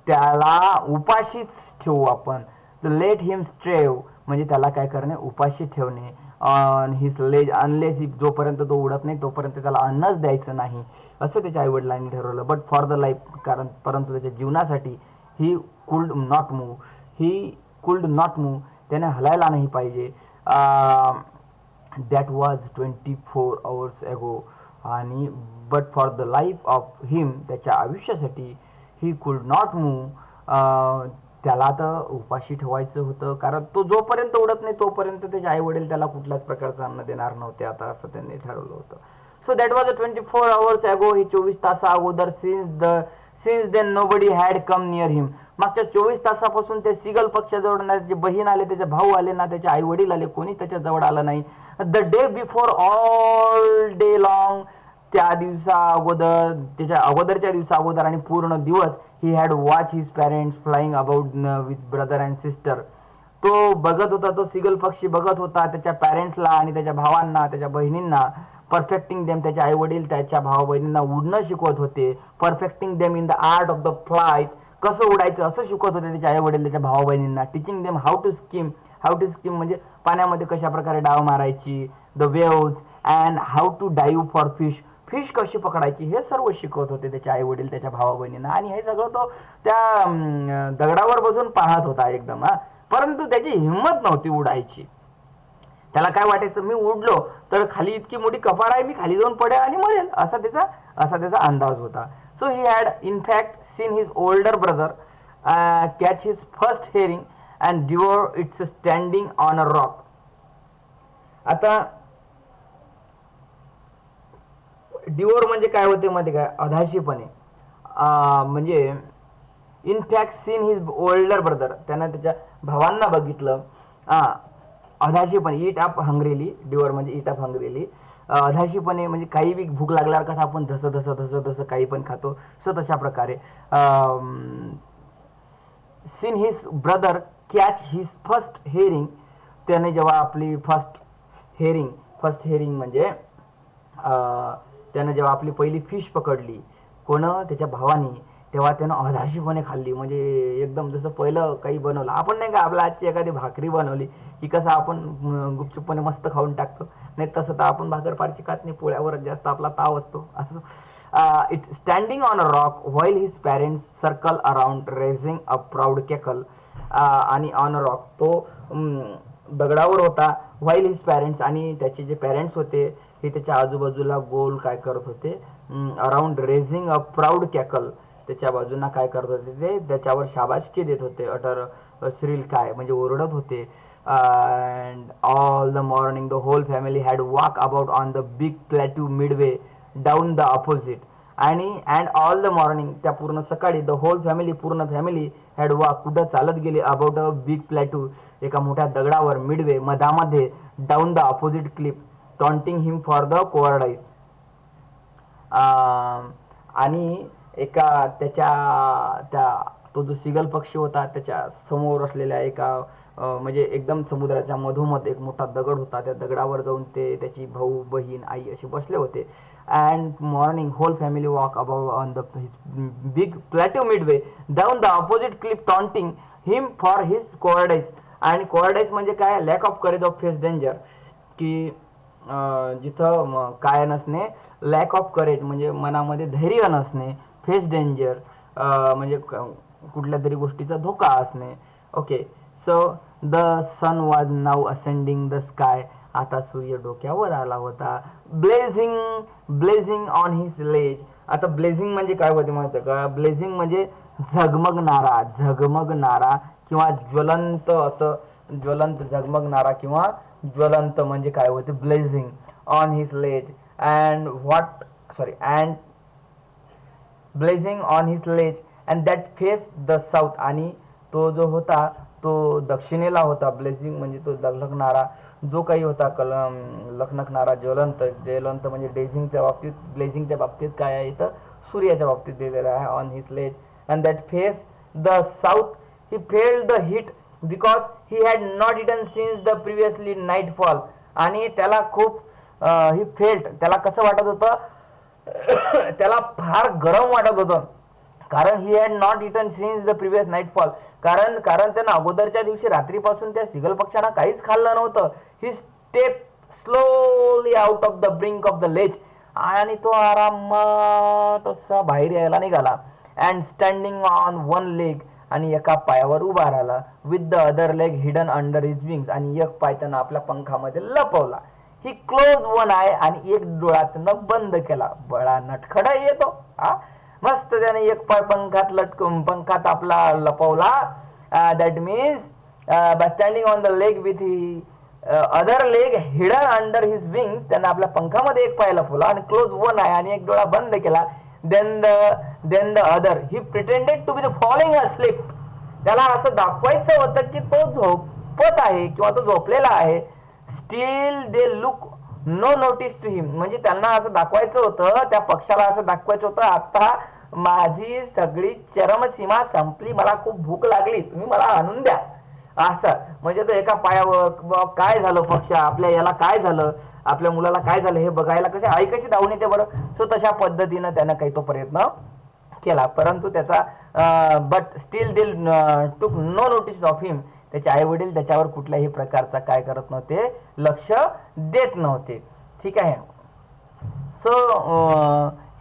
त्याला उपाशीच ठेवू आपण. द लेट हिम स्ट्रेव म्हणजे त्याला काय करणे, उपाशी ठेवणे. ऑन हिज लेज अनलेस, जोपर्यंत तो उडत नाही तोपर्यंत त्याला अन्नच द्यायचं नाही, असं त्याच्या आईवडिलांनी ठरवलं. बट फॉर द लाईफ, कारण परंतु त्याच्या जीवनासाठी, ही कुल्ड नॉट मूव्ह, त्याने हलायला नाही पाहिजे. That was 24 hours ago. आणि but for the life of him, त्याच्या आयुष्यासाठी, ही कुड नॉट मूव्ह, त्याला तर उपाशी ठेवायचं होतं, कारण तो जोपर्यंत उडत नाही तोपर्यंत त्याचे आई वडील त्याला कुठल्याच प्रकारचं अन्न देणार नव्हते, आता असं त्यांनी ठरवलं होतं. So that was 24 hours ago, ही 24 तासा अगोदर. Since then nobody had come near him, मागच्या 24 तासापासून त्या सिगल पक्षाजवळ ना, त्याचे बहीण आले, त्याचे भाऊ आले ना, त्याचे आई वडील आले, कोणी त्याच्या जवळ आलं नाही. The day before, all day long, त्या दिवसा अगोदर, त्याच्या अगोदरच्या दिवसा अगोदर आणि पूर्ण दिवस, he had watch his parents flying about with brother and sister. तो बघत होता, तो सिगल पक्षी बघत होता त्याच्या पॅरेंट्सला आणि त्याच्या भावांना, त्याच्या बहिणींना. परफेक्टिंग देम, त्याचे आई वडील त्याच्या भावा बहिणींना उडणं शिकवत होते. Perfecting them in the art of the flight, कसं उडायचं असं शिकवत होते त्याचे आई वडील त्याच्या भावा बहिणींना. Teaching them how to skim म्हणजे पाण्यामध्ये कशा प्रकारे डाव मारायची. The waves and how to dive for fish कशी पकडायची, हे सर्व शिकवत होते त्याचे आई वडील त्याच्या भावा बहिणींना. आणि हे सगळं तो त्या दगडावर बसून पाहत होता एकदम, परंतु त्याची हिंमत नव्हती उडायची. त्याला काय वाटायचं, मी उडलो तर खाली इतकी मोठी कपार आहे, मी खाली जाऊन पडेल आणि मरेल, असा त्याचा अंदाज होता. So he had in fact seen his older brother catch his first herring and devour it's standing on a rock. आता डिवोर म्हणजे काय होते माहिती काय, अधाशीपणे. म्हणजे in fact seen his older brother, त्यानं त्याच्या भावांना बघितलं. अधाशीपणे, ईट अप हंग्रेली, डिवोर म्हणजे ईट अप हंग्रेली. अधाशीपणे म्हणजे काही बी भूक लागल्यावर कसं आपण धसं काही पण खातो, सो तशा प्रकारे. Seen his brother catch his first herring, त्याने जेव्हा आपली फर्स्ट हेरिंग म्हणजे त्यानं जेव्हा आपली पहिली फिश पकडली, त्याच्या भावाने. तेव्हा त्यानं अधाशीपणे खाल्ली. म्हणजे एकदम जसं पहिलं काही बनवलं आपण नाही का, आपल्या आजची एखादी भाकरी बनवली की कसं आपण गुपचूपपणे मस्त खाऊन टाकतो, नाही तसं तर आपण भाकर फारशी खात नाही, पोळ्यावरच जास्त आपला ताव असतो असं. It standing on a rock while his parents circle around raising a proud cackle. आणि ऑन अ रॉक तो दगडावर होता, व्हाईल हिज पॅरेंट्स आणि त्याचे जे पॅरेंट्स होते हे त्याच्या आजूबाजूला गोल काय करत होते, अराउंड रेझिंग अ प्राऊड कॅकल, त्याच्या बाजूला काय करत होते ते त्याच्यावर शाबासकी देत होते. अटर श्रील काय म्हणजे ओरडत होते. And all the morning the whole family had walk about on the big plateau midway down the opposite. आणि अँड ऑल द मॉर्निंग त्या पूर्ण सकाळी द होल फॅमिली पूर्ण फॅमिली हॅड वॉक कुठं चालत गेली अबाउट अ बिग प्लॅट्यू एका मोठ्या दगडावर मिडवे मधामध्ये down the opposite cliff taunting him for the cowardice. आणि एका त्याच्या त्या तो जो सिगल पक्षी होता त्याच्या समोर असलेल्या एका म्हणजे एकदम समुद्राच्या मधोमध एक मोठा दगड होता, त्या दगडावर जाऊन ते त्याची भाऊ बहीण आई असे बसले होते. And morning whole family walk about on the his big plateau midway down the opposite cliff taunting him for his cowardice. आणि कोवर्डाईस म्हणजे काय, lack of courage of face danger, की जिथं काय नसणे, लॅक ऑफ करेज म्हणजे मनामध्ये धैर्य नसणे, फेस डेंजर म्हणजे कुठल्या तरी गोष्टीचा धोका असणे. Okay, so the sun was now ascending the sky. आता सूर्य डोक्यावर आला होता. Blazing blazing on his ledge. आता ब्लेझिंग म्हणजे काय होते माहिती का, ब्लेझिंग म्हणजे झगमगणारा झगमगणारा किंवा ज्वलंत, असं ज्वलंत झगमगणारा किंवा ज्वलंत म्हणजे काय होते blazing on his ledge. And what sorry and blazing on his ledge and that face the south. आणि तो जो होता तो दक्षिणेला होता. ब्लेझिंग म्हणजे तो लखलखणारा जो काही होता, लखलखणारा ज्वलंत. ज्वलंत म्हणजे ब्लेझिंगच्या बाबतीत, ब्लेझिंगच्या बाबतीत काय आहे इथं सूर्याच्या बाबतीत दिलेलं आहे. On his ledge and that face the south he felt the heat because he had not eaten since the previously nightfall. आणि त्याला खूप ही फेल्ट, त्याला कसं वाटत होतं त्याला फार गरम वाटत होतं, कारण he had not eaten since the previous nightfall. कारण त्यानं अगोदरच्या दिवशी रात्रीपासून त्या सिगल पक्षांना काहीच खाल्लं नव्हतं. He step slowly out of the brink of the ledge. आणि तो आरामात असा बाहेर यायला निघाला. And standing on one leg, आणि एका पायावर उभा राहिला. With the other leg hidden under his wings, आणि एक पाय त्यानं आपल्या पंखामध्ये लपवला. ही क्लोज वन आय, आणि एक डोळा त्यानं बंद केला. बळा नटखडा येतो हा, मस्त त्याने एक पाय पंखात लटकून पंखात आपला लपवला. That means by standing on the leg with he other leg hidden under his wings, त्यानं आपल्या पंखामध्ये एक पाय लपवला आणि क्लोज वन आय आणि एक डोळा बंद केला. Then the other he pretended to be the following asleep. त्याला असं दाखवायचं होतं की तो झोपत आहे किंवा तो झोपलेला आहे. Still they look no notice to him, म्हणजे त्यांना असं दाखवायचं होतं, त्या पक्षाला असं दाखवायचं होतं आता माझी सगळी चरमसीमा संपली, मला खूप भूक लागली, तुम्ही मला आणून द्या. असं म्हणजे तो एका पायावर, काय झालं पक्ष, आपल्या याला काय झालं, आपल्या मुलाला काय झालं हे बघायला कसे आई कशी धावून येते बरं. सो तशा पद्धतीनं त्यानं काही तो प्रयत्न केला, परंतु त्याचा बट स्टील दिल टूक नो नोटीस ऑफ हिम. त्याचे आई वडील त्याच्यावर कुठल्याही प्रकारचा काय करत नव्हते, लक्ष देत नव्हते. ठीक आहे. So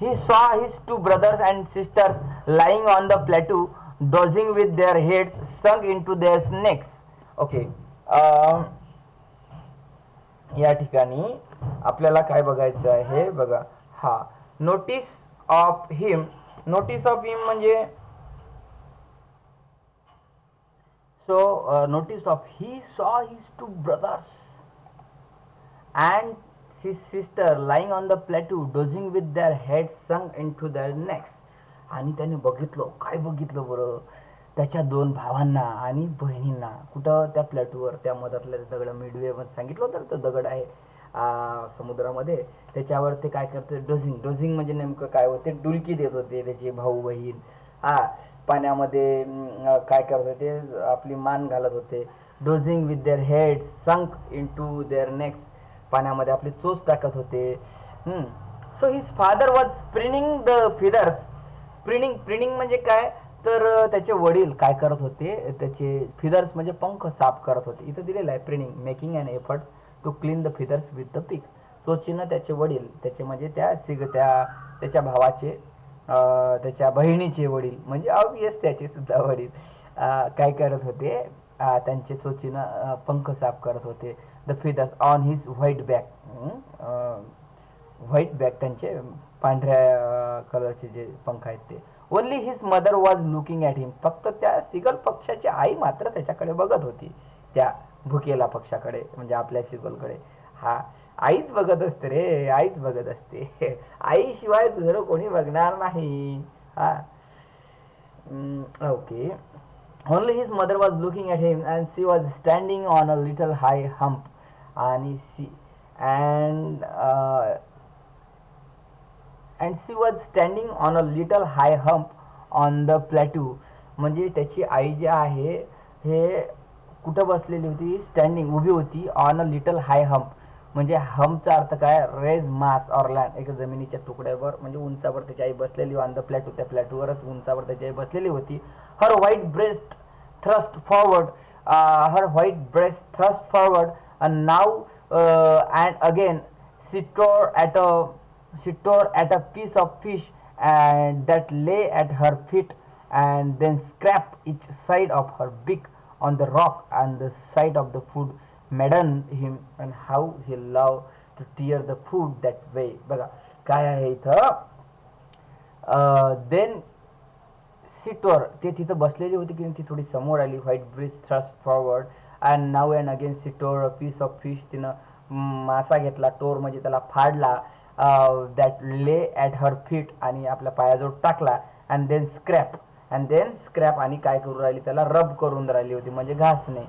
he saw his two brothers and sisters lying on the plateau dozing with their heads sunk into their necks. Okay, या ठिकाणी आपल्याला काय बघायचं आहे बघा. हा notice of him, notice of him म्हणजे notice of he saw his two brothers and his sister lying on the plateau dozing with their heads sunk into their necks. आणि त्याने बघितलं, काय बघितलं बरं, त्याच्या दोन भावांना आणि बहिणींना कुठं, त्या प्लॅटूवर, त्या मधातल्या दगड मिडवे मध्ये सांगितलं होतं तर दगड आहे समुद्रामध्ये, त्याच्यावर ते काय करते डोझिंग. डोझिंग म्हणजे नेमकं काय होते, डुलकी देत होते त्याचे भाऊ बहीण. पाण्यामध्ये काय करत होते, आपली मान घालत होते. Dozing with their head sunk into their necks, पाण्यामध्ये आपली चोच टाकत होते. So his father was preening the feathers preening preening म्हणजे काय, तर त्याचे वडील काय करत होते, त्याचे फिदर्स म्हणजे पंख साफ करत होते. इथं दिलेलं आहे preening making and efforts to clean the feathers with the beak. चोचीनं त्याचे वडील, त्याचे म्हणजे त्याच्या भावाचे, त्याच्या बहिणीचे वडील म्हणजे ऑब्वियस त्याचे सुद्धा वडील काय करत होते, त्यांचे चोचीनं पंख साफ करत होते. The feathers on his white back. White back त्यांचे पांढऱ्या कलरचे जे पंख आहेत ते. Only his mother was looking at him. फक्त त्या सिगल पक्षाची आई मात्र त्याच्याकडे बघत होती, त्या भुकेला पक्षाकडे म्हणजे आपल्या सिगलकडे. हा, आईच बघत असते रे, आईच बघत असते. आईशिवाय दुसरं कोणी बघणार नाही. हा, okay. Only his mother was looking at him, and she was standing on a little high hump. आणि and uh, and she was standing on a little high hump on the plateau. म्हणजे त्याची आई जी आहे हे कुठं बसलेली होती, standing उभी होती, on a little high hump. म्हणजे हम्पचा अर्थ काय, रेज मास ऑर लँड, एक जमिनीच्या तुकड्यावर म्हणजे उंचावर त्याची आई बसलेली. ऑन द प्लॅटू, त्या प्लॅटूवरच उंचावर त्याची आई बसलेली होती. Her white breast thrust forward, her white breast thrust forward, and now and again she tore at a piece of fish and that lay at her feet, and then scraped each side of her beak on the rock and the side of the food maddened him, and how he loved to tear the food that way. बघा काय आहे इथं. Then सीटवर ते तिथं बसलेली होती की ती थोडी समोर आली. White breast thrust forward and now and again she tore piece of fish. तिनं मासा घेतला, टोर म्हणजे त्याला फाडला. That lay at her feet, आणि आपल्या पायाजवळ टाकला. अँड देन स्क्रॅप आणि काय करून राहिली, त्याला रब करून राहिली होती म्हणजे घासणे.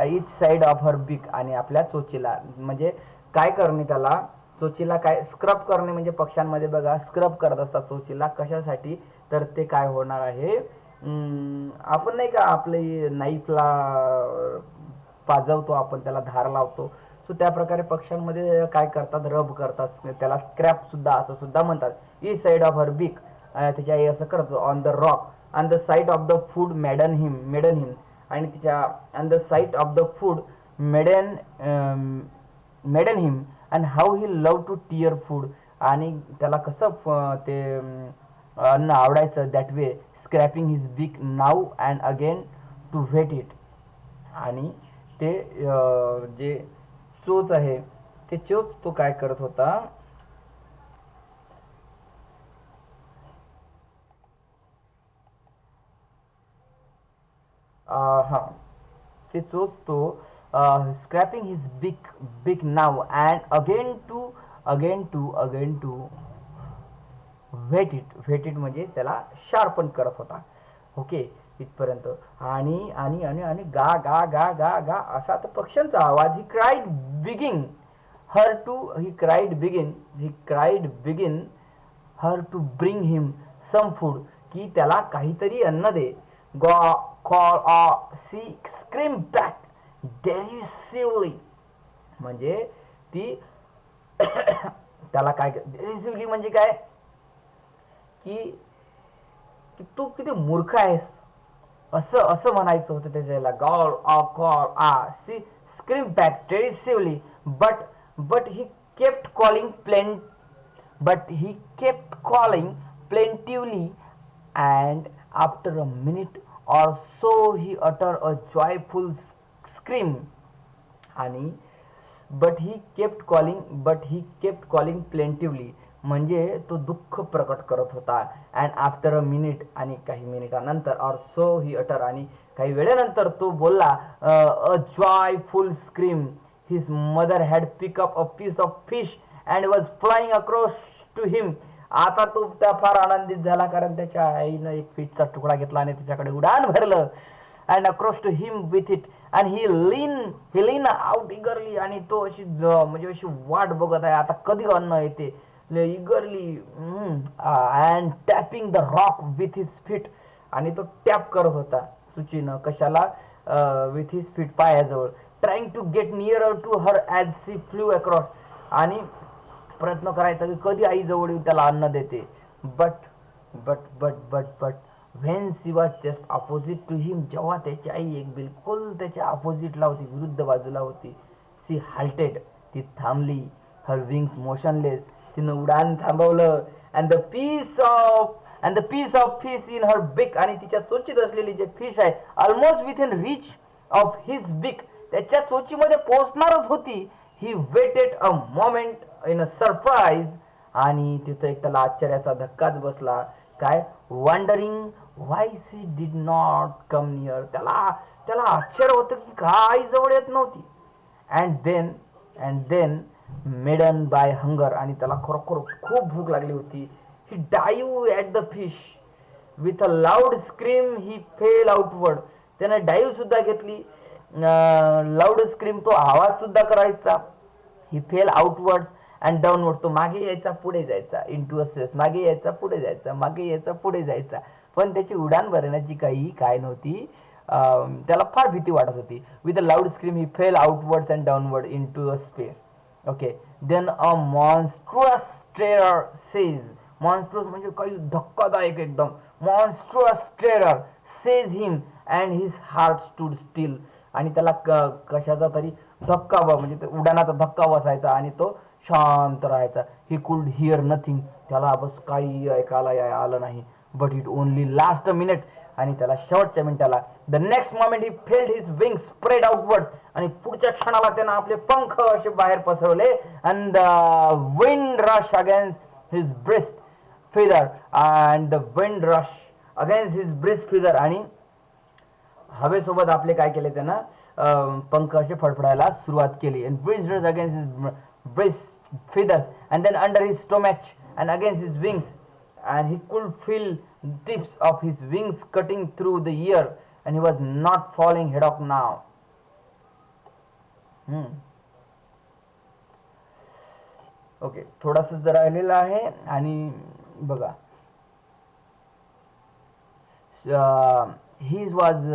इच साईड ऑफ हर बिक, आणि आपल्या चोचीला म्हणजे काय करणे, त्याला चोचीला काय स्क्रब करणे म्हणजे पक्ष्यांमध्ये बघा स्क्रब करत असतात चोचीला. कशासाठी, तर ते काय होणार आहे, आपण नाही का आपले नाईफला पाजवतो आपण, त्याला धार लावतो, सो त्या प्रकारे पक्ष्यांमध्ये काय करतात, रब करतात, त्याला स्क्रॅप सुद्धा असं सुद्धा म्हणतात. इच साईड ऑफ हर बिक, त्याची आई असं करतो. On the rock on the side of the food maddened him, आणि तिच्या on the side of the food maddened him, and how he love to tear food, आणि त्याला कसं ते अन्न आवडायचं. That way scraping his beak now and again to whet it. आणि ते जे चोच आहे ते चोच तो काय करत होता, हा ते चोच तो scraping his beak now and again to whet it म्हणजे त्याला शार्पन करत होता. ओके, इथपर्यंत. आणि आणि आणि आणि गा गा गा गा गा असा तर पक्ष्यांचा आवाज. He cried begin her to bring him some food, की त्याला काहीतरी अन्न दे. सी स्क्रीम बॅक डेरिसिव्हली, म्हणजे ती त्याला काय डेरिसिव्हली म्हणजे काय, की तू किती मूर्ख आहेस असं म्हणायचं होतं त्याच्याला. Call she scream back derisively, but he kept calling plaintively, and after a minute or so he uttered a joyful scream. आणि but he kept calling plaintively, म्हणजे तो दुःख प्रकट करत होता. अँड आफ्टर अ मिनिट, आणि काही मिनिटानंतर, और सो ही अटर, आणि काही वेळेनंतर तो बोलला. A joyful scream. His mother had pick up a piece of fish and was flying across to him. आता तो त्या फार आनंदित झाला, कारण त्याच्या आईनं एक फिशचा तुकडा घेतला आणि त्याच्याकडे उडान भरलं. And across to him with it, and he lean out eagerly, आणि तो अशी म्हणजे अशी वाट बघत आहे आता कधी अन्न येते. Eagerly and tapping the rock with his feet, आणि तो टॅप करत होता सुचीनं कशाला, विथ हिज फीट पायाजवळ. Trying to get nearer to her as she flew across, आणि प्रयत्न करायचा की कधी आई जवळ त्याला अन्न देते. But but when she was just opposite to him, जेव्हा त्याची आई एक बिलकुल त्याच्या अपोजिटला होती, विरुद्ध बाजूला होती, सी हाल्टेड, ती थांबली, हर विंग्स मोशनलेस, तिनं उडान थांबवलं, and the piece of fish in her beak, आणि तिच्या चोचीत असलेली जे फिश आहे almost within reach of his beak, त्याच्या चोचीमध्ये पोहोचणारच होती. He waited a moment in a surprise, आणि तिथं एक त्याला आश्चर्याचा धक्काच बसला. काय? Wondering why she did not come near, त्याला त्याला आश्चर्य होतं की का आई जवळ येत नव्हती. And then maddened by hunger, आणि त्याला खरोखर खूप भूक लागली होती. He dive at the fish with a loud scream, he fell outward, त्याने डाईव्ह सुद्धा घेतली, लाऊड स्क्रीम, तो आवाज सुद्धा करायचा. ही फेल आउटवर्ड्स अँड डाऊनवर्ड, तो मागे यायचा पुढे जायचा, इंटू अ स्पेस, मागे यायचा पुढे जायचा, मागे यायचा पुढे जायचा, पण त्याची उडान भरण्याची काही काय नव्हती. त्याला फार भीती वाटत होती. With a loud scream he fell outwards and downward into a space. Okay, then a monstrous terror seize, monstrous म्हणजे काही धक्कादायक एकदम, monstrous terror seize him and his heart stood still, आणि त्याला कशाचा तरी धक्का म्हणजे उडाणाचा धक्का बसायचा आणि तो शांत राहायचा. ही कुड हिअर नथिंग, त्याला बस काही ऐकायला आलं नाही. But it only last a minute, आणि त्याला शेवटच्या मिनिटाला, the next moment he failed his wings spread outward, आणि पुढच्या क्षणाला त्यानं आपले पंख असे बाहेर पसरवले. And the wind rush against his breast feather, and the wind rush against his breast feather, आणि हवेसोबत आपले काय केले त्यानं पंख असे फडफडायला सुरुवात केली. And wind rush against his breast feathers, and then under his stomach and against his wings, and he could feel the tips of his wings cutting through the air, and he was not falling head on now. Okay, थोडासा जर राहिलेला आहे, आणि बघा, he was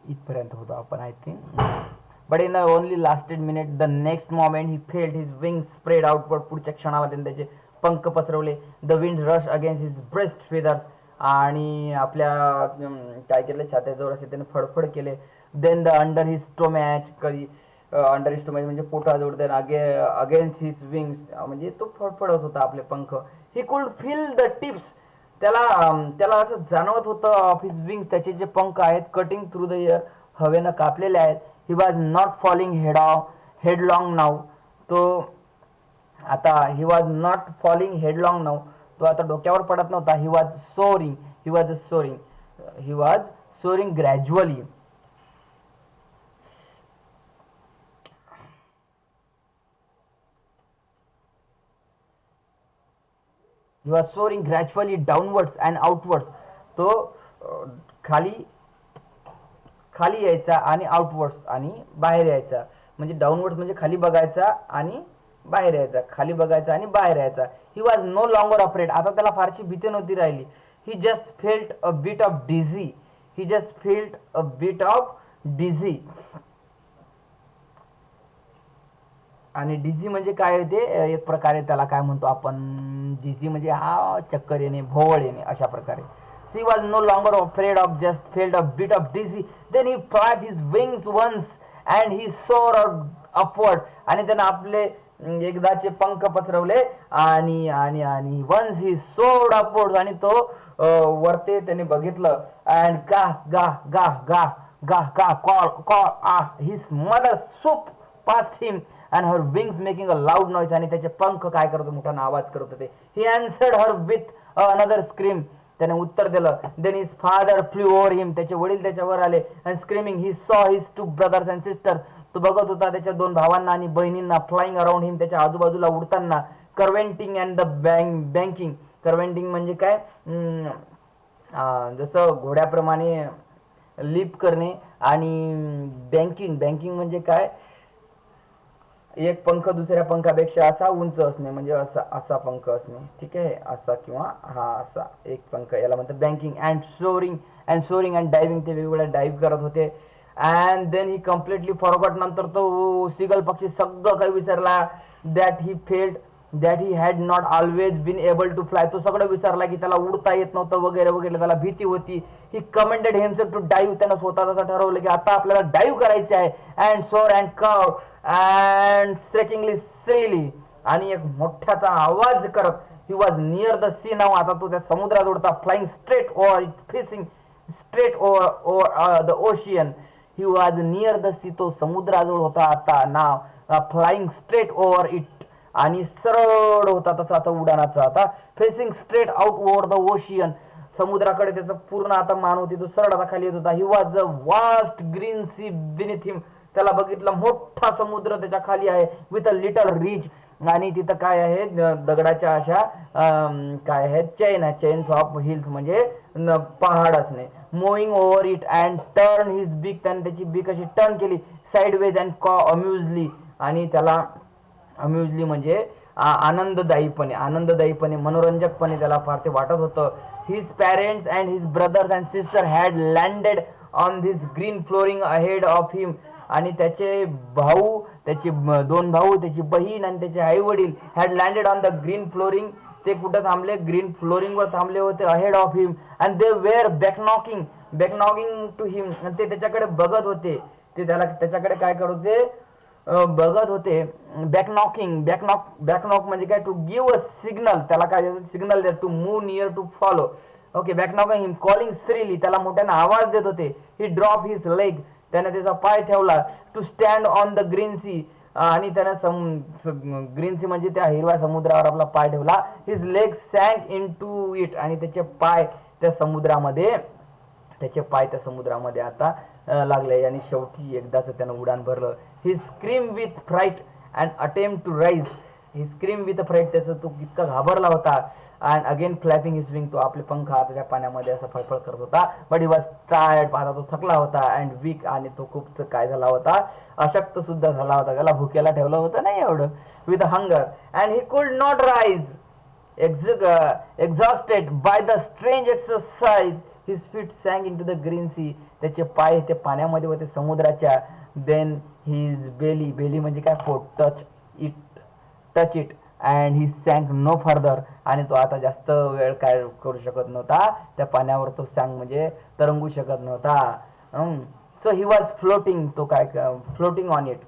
इथपर्यंत होतो आपण I think. But in the only lasted minute, the next moment he felt his wings spread outward, पुढच्या क्षणाला त्याने त्याचे पंख पसरवले. The wind rushed against his breast feathers, आणि आपल्या काय केलं, छात्याजवळ असे त्याने फडफड केले. Then the under his stomach, कधी अंडर his stomach म्हणजे पोटाजवळ, त्याने अगेन्स्ट हिज विंग्स म्हणजे तो फडफडत होता आपले पंख. He could feel the tips, त्याला असं जाणवत होतं ऑफ हिज विंग्स, त्याचे जे पंख आहेत, कटिंग थ्रू द एअर, हवेनं कापलेले आहेत. He was not falling headlong now, तो आता he was not falling headlong now, तो आता डोक्यावर पडत नव्हता. He was soaring gradually. He was soaring gradually downwards and outwards, तो खाली यायचा आणि आउटवर्ड्स आणि बाहेर यायचा. म्हणजे डाऊनवर्ड्स म्हणजे खाली बघायचा आणि बाहेर यायचा, खाली बघायचा आणि बाहेर यायचा. He was no longer afraid, आता त्याला फारशी भीती नव्हती राहिली. He just felt a bit of dizzy, आणि डिझी म्हणजे काय होते, एक प्रकारे त्याला काय म्हणतो आपण, डिझी म्हणजे हा चक्कर येणे, भोवळ येणे, अशा प्रकारे. He was no longer afraid of, just felt a bit of dizzy. Then he flapped his wings once and he soared upward. आणि त्याने आपले एकदाचे पंख पसरवले, आणि once he soared upward, आणि तो वरते त्याने बघितलं. And call, his mother swooped past him and her wings making a loud noise, आणि त्याचे पंख काय करत होते, मोठा आवाज करत होते. He answered her with another scream, त्याने उत्तर दिलं. Then his father flew over him, त्याचे वडील त्याच्यावर आले. And screaming he saw his two brothers and sisters, तो बघत होता त्याच्या दोन भावांना आणि बहिणींना, फ्लाइंग अराउंड हिम, त्याच्या आजूबाजूला उडताना. कर्वेंटिंग अँड द बँकिंग, कर्वेंटिंग म्हणजे काय, जसं घोड्याप्रमाणे लिप करणे, आणि बँकिंग म्हणजे काय, एक पंख दुसऱ्या पंखापेक्षा असा उंच असणे, म्हणजे असा पंख असणे, ठीक आहे, असा किंवा हा असा एक पंख, याला म्हणतात banking. And soaring and diving, ते वेगवेगळ्या डाईव्ह करत होते. And then he completely forgot, नंतर तो सिगल पक्षी सगळं काही विसरला. That he failed that he had not always been able to fly. तो सगळं विसरला की त्याला उडता येत नव्हतं वगैरे वगैरे, त्याला भीती होती. ही कमेंडेड हिमसेल्फ टू डाईव्ह. त्यानं स्वतः तसं ठरवलं की आता आपल्याला डाईव्ह करायचे आहे. And soar and curve and shriekingly shrilly, आणि एक मोठ्याचा आवाज करत, he was near the sea now. आता तो त्या समुद्राजवळ होता. Flying straight over it, facing straight over the ocean. He was near the sea. तो समुद्राजवळ होता आता. Now flying straight over it, आणि सरळ होता तसा आता उडाणाचा. आता facing straight out over the ocean, समुद्राकडे त्याचा पूर्ण आता मान होती. तो सरळ आता खाली येत होता. He was a vast green sea beneath him. त्याला बघितलं मोठा समुद्र त्याच्या खाली आहे. विथ अ लिटल रिच, आणि तिथं काय आहे, दगडाच्या अशा काय आहेत, चेन आहे, चेन्स ऑफ हिल्स म्हणजे पहाड असणे. Moving over it and turn his बीक, त्याने त्याची बीक अशी टर्न केली साईडवेज अँड कॉ अम्युजली, आणि त्याला अम्युजली म्हणजे आनंददायीपणे मनोरंजकपणे त्याला फार ते वाटत होतं. His parents and his brothers and sister had landed on this green flooring ahead of him, आणि त्याचे भाऊ, त्याचे 2 भाऊ, त्याची बहीण आणि त्याचे आई वडील had landed on the green flooring. ते कुठं थांबले, ग्रीन फ्लोरिंगवर थांबले होते. Ahead of him and they were beckoning to him. आणि ते त्याच्याकडे बघत होते. ते त्याच्याकडे काय करत होते, बघत होते. बॅकनॉक म्हणजे काय, टू गिव्ह अ सिग्नल. त्याला काय सिग्नल द्या, to move near, to follow. Okay, beckoning him, calling shrilly. त्याला मोठ्याने आवाज देत होते. ही ड्रॉप हिज लेग, त्याने त्याचा पाय ठेवला. To stand on the green sea, आणि त्याने ग्रीन सी म्हणजे त्या हिरव्या समुद्रावर आपला पाय ठेवला. His leg sank into it, आणि त्याचे पाय त्या समुद्रामध्ये आता लागले. आणि शेवटी एकदाच त्यानं उडान भरलं. He scream with fright and attempt to rise. He scream with fright, त्याचं तो इतका घाबरला होता. And again flapping his wing, तो आपले पंख आता त्या पाण्यामध्ये असं फळफळ करत होता. बट ही वॉज टायर्ड, आता तो थकला होता. अँड वीक, आणि तो खूप काय झाला होता, अशक्त सुद्धा झाला होता. त्याला भुकेला ठेवलं होतं नाही एवढं. With hunger and he could not rise. Exhausted by the strange exercise, his feet sank into the green sea. त्याचे पाय ते पाण्यामध्ये होते समुद्राच्या. देन हिज बेली म्हणजे काय, पोट, touch it and he sank no further. आणि तो आता जास्त वेळ काय करू शकत नव्हता त्या पाण्यावर. तो सँक म्हणजे तरंगू शकत नव्हता. सो ही वॉज फ्लोटिंग, तो काय floating on it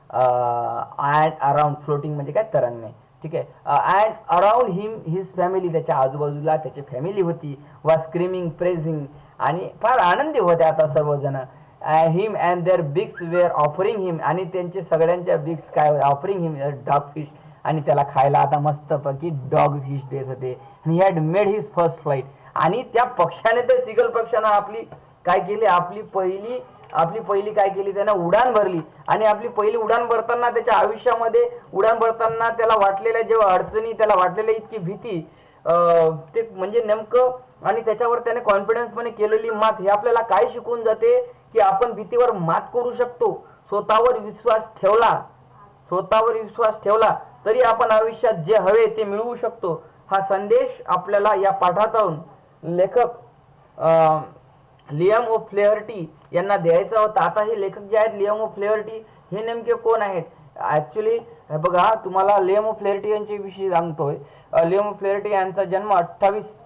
and around. Floating म्हणजे काय, तरंगणे. ठीक आहे. And around him his family, त्याच्या आजूबाजूला त्याची फॅमिली होती. वॉज स्क्रीमिंग, प्रेझिंग, आणि फार आनंदी होते आता सर्वजण. हिम अँड देअर बिग्स वेअर ऑफरिंग हिम, आणि त्यांचे सगळ्यांच्या बिग्स काय ऑफरिंग हिम डॉग फिश, आणि त्याला खायला आता मस्तपैकी डॉग फिश देत होते. He had made his first flight, आणि त्या पक्षाने, त्या सिगल पक्षानं आपली काय केली, आपली पहिली काय केली, त्यानं उडान भरली. आणि आपली पहिली उडान भरताना त्याच्या आयुष्यामध्ये उडान भरताना त्याला वाटलेल्या जेव्हा अडचणी, त्याला वाटलेल्या इतकी भीती, ते म्हणजे नेमकं, आणि त्याच्यावर त्याने कॉन्फिडन्सपणे केलेली मात, हे आपल्याला काय शिकवून जाते की आपण भीतीवर मात करू शकतो. स्वतःवर विश्वास ठेवला तरी आपण आयुष्यात जे हवे ते मिळवू शकतो. हा संदेश आपल्याला या पाठातून लेखक लियम ओ फ्लेअर्टी यांना द्यायचा होता. आता हे लेखक जे आहेत लियम ओ फ्लेअर्टी, हे नेमके कोण आहेत? ॲक्च्युली बघा, तुम्हाला लियम ओ फ्लेअर्टी यांच्या विषयी सांगतोय. लियम ओ फ्लेअर्टी यांचा जन्म 28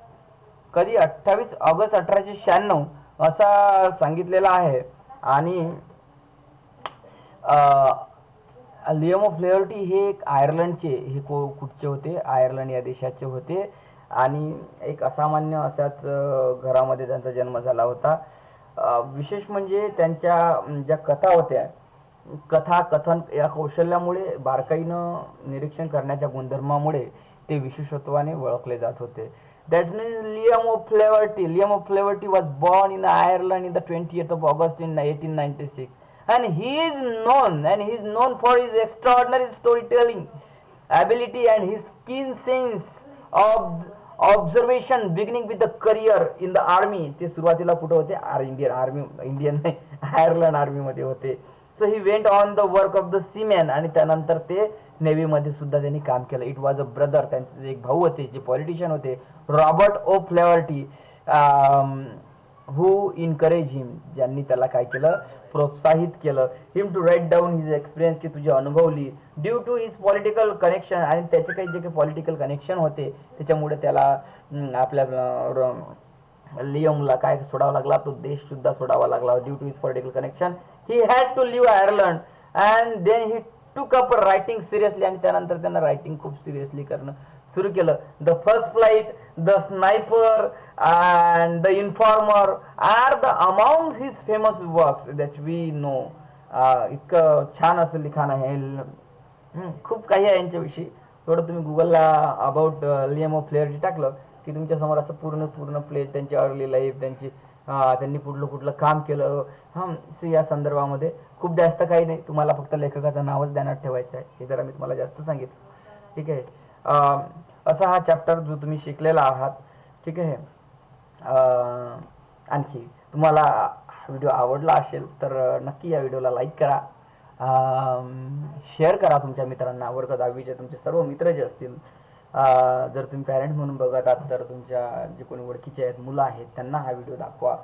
ऑगस्ट 1896 असा सांगितलेला आहे. आणि लियम ओ फ्लेअर्टी हे एक आयर्लंडचे, हे कुठचे होते, आयर्लंड या देशाचे होते. आणि एक असामान्य अशाच घरामध्ये त्यांचा जन्म झाला होता. विशेष म्हणजे त्यांच्या ज्या कथा होत्या, कथन या कौशल्यामुळे, बारकाईनं निरीक्षण करण्याच्या गुणधर्मामुळे ते विशेषत्वाने ओळखले जात होते. That means Liam O Flaherty was born in Ireland in the 20th of August in 1896. And he is known for his extraordinary storytelling ability and his keen sense of observation beginning with the career in the army. ते सुरुवातीला कुठं होते, Indian नाही, Ireland आर्मीमध्ये होते. So he went on the work of the seaman, आणि त्यानंतर ते नेव्हीमध्ये सुद्धा त्यांनी काम केलं. इट वॉज अ ब्रदर, त्यांचे एक भाऊ होते जे पॉलिटिशियन होते, रॉबर्ट ओ फ्लेवर्टी. हू इनकरेज हिम, ज्यांनी त्याला काय केलं, प्रोत्साहित केलं. Him to write down his experience, की तुझे अनुभव लिही. Due to his political connection, आणि त्याचे काही जे काही पॉलिटिकल कनेक्शन होते त्याच्यामुळे त्याला आपल्या लिओमला काय सोडावा लागला, तो देश सुद्धा सोडावा लागला. Due to his political connection he had to leave Ireland and then he took up writing seriously, आणि त्यानंतर त्यांना रायटिंग खूप सिरियसली करणं सुरू केलं. The first flight, the sniper and the informer are the amount his famous works that we know. इतकं छान असं लिखाण आहे. खूप काही आहे यांच्याविषयी. थोडं तुम्ही गुगलला अबाउट लिएम ऑफ फ्लेअर टाकलं की तुमच्यासमोर असं पूर्ण प्ले, त्यांची अर्ली लाईफ, त्यांची त्यांनी कुठलं काम केलं, सो या संदर्भामध्ये खूप जास्त काही नाही. तुम्हाला फक्त लेखकाचं नावच ध्यानात ठेवायचं आहे, हे जरा मी तुम्हाला जास्त सांगितलं. ठीक आहे. असा हा चॅप्टर जो तुम्ही शिकलेला आहात. ठीक आहे. आणखी तुम्हाला व्हिडिओ आवडला असेल तर नक्की या व्हिडिओला लाईक करा, शेअर करा तुमच्या मित्रांना. वर्ग 10वीचे तुमचे सर्व मित्र जे असतील, जर तुम्ही पॅरेंट्स म्हणून बघत आहात तर तुमच्या जे कोणी ओळखीचे आहेत, मुलं आहेत, त्यांना हा व्हिडिओ दाखवा.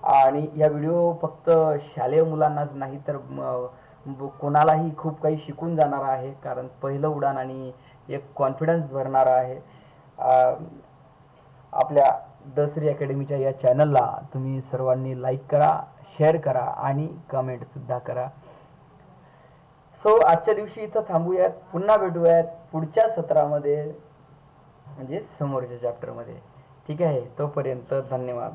आणि या व्हिडिओ फक्त शालेय मुलांनाच नाही तर कोणालाही खूप काही शिकून जाणार आहे, कारण पहिलं उडान आणि एक कॉन्फिडन्स भरणारा आहे. आपल्या द श्री अकॅडमीच्या या चॅनलला तुम्ही सर्वांनी लाईक करा, शेअर करा आणि कमेंटसुद्धा करा. सो आजच्या दिवशी इथं थांबूयात. पुन्हा भेटूयात पुढच्या सत्रामध्ये, म्हणजे समोरच्या चॅप्टरमध्ये. ठीक आहे. तोपर्यंत धन्यवाद.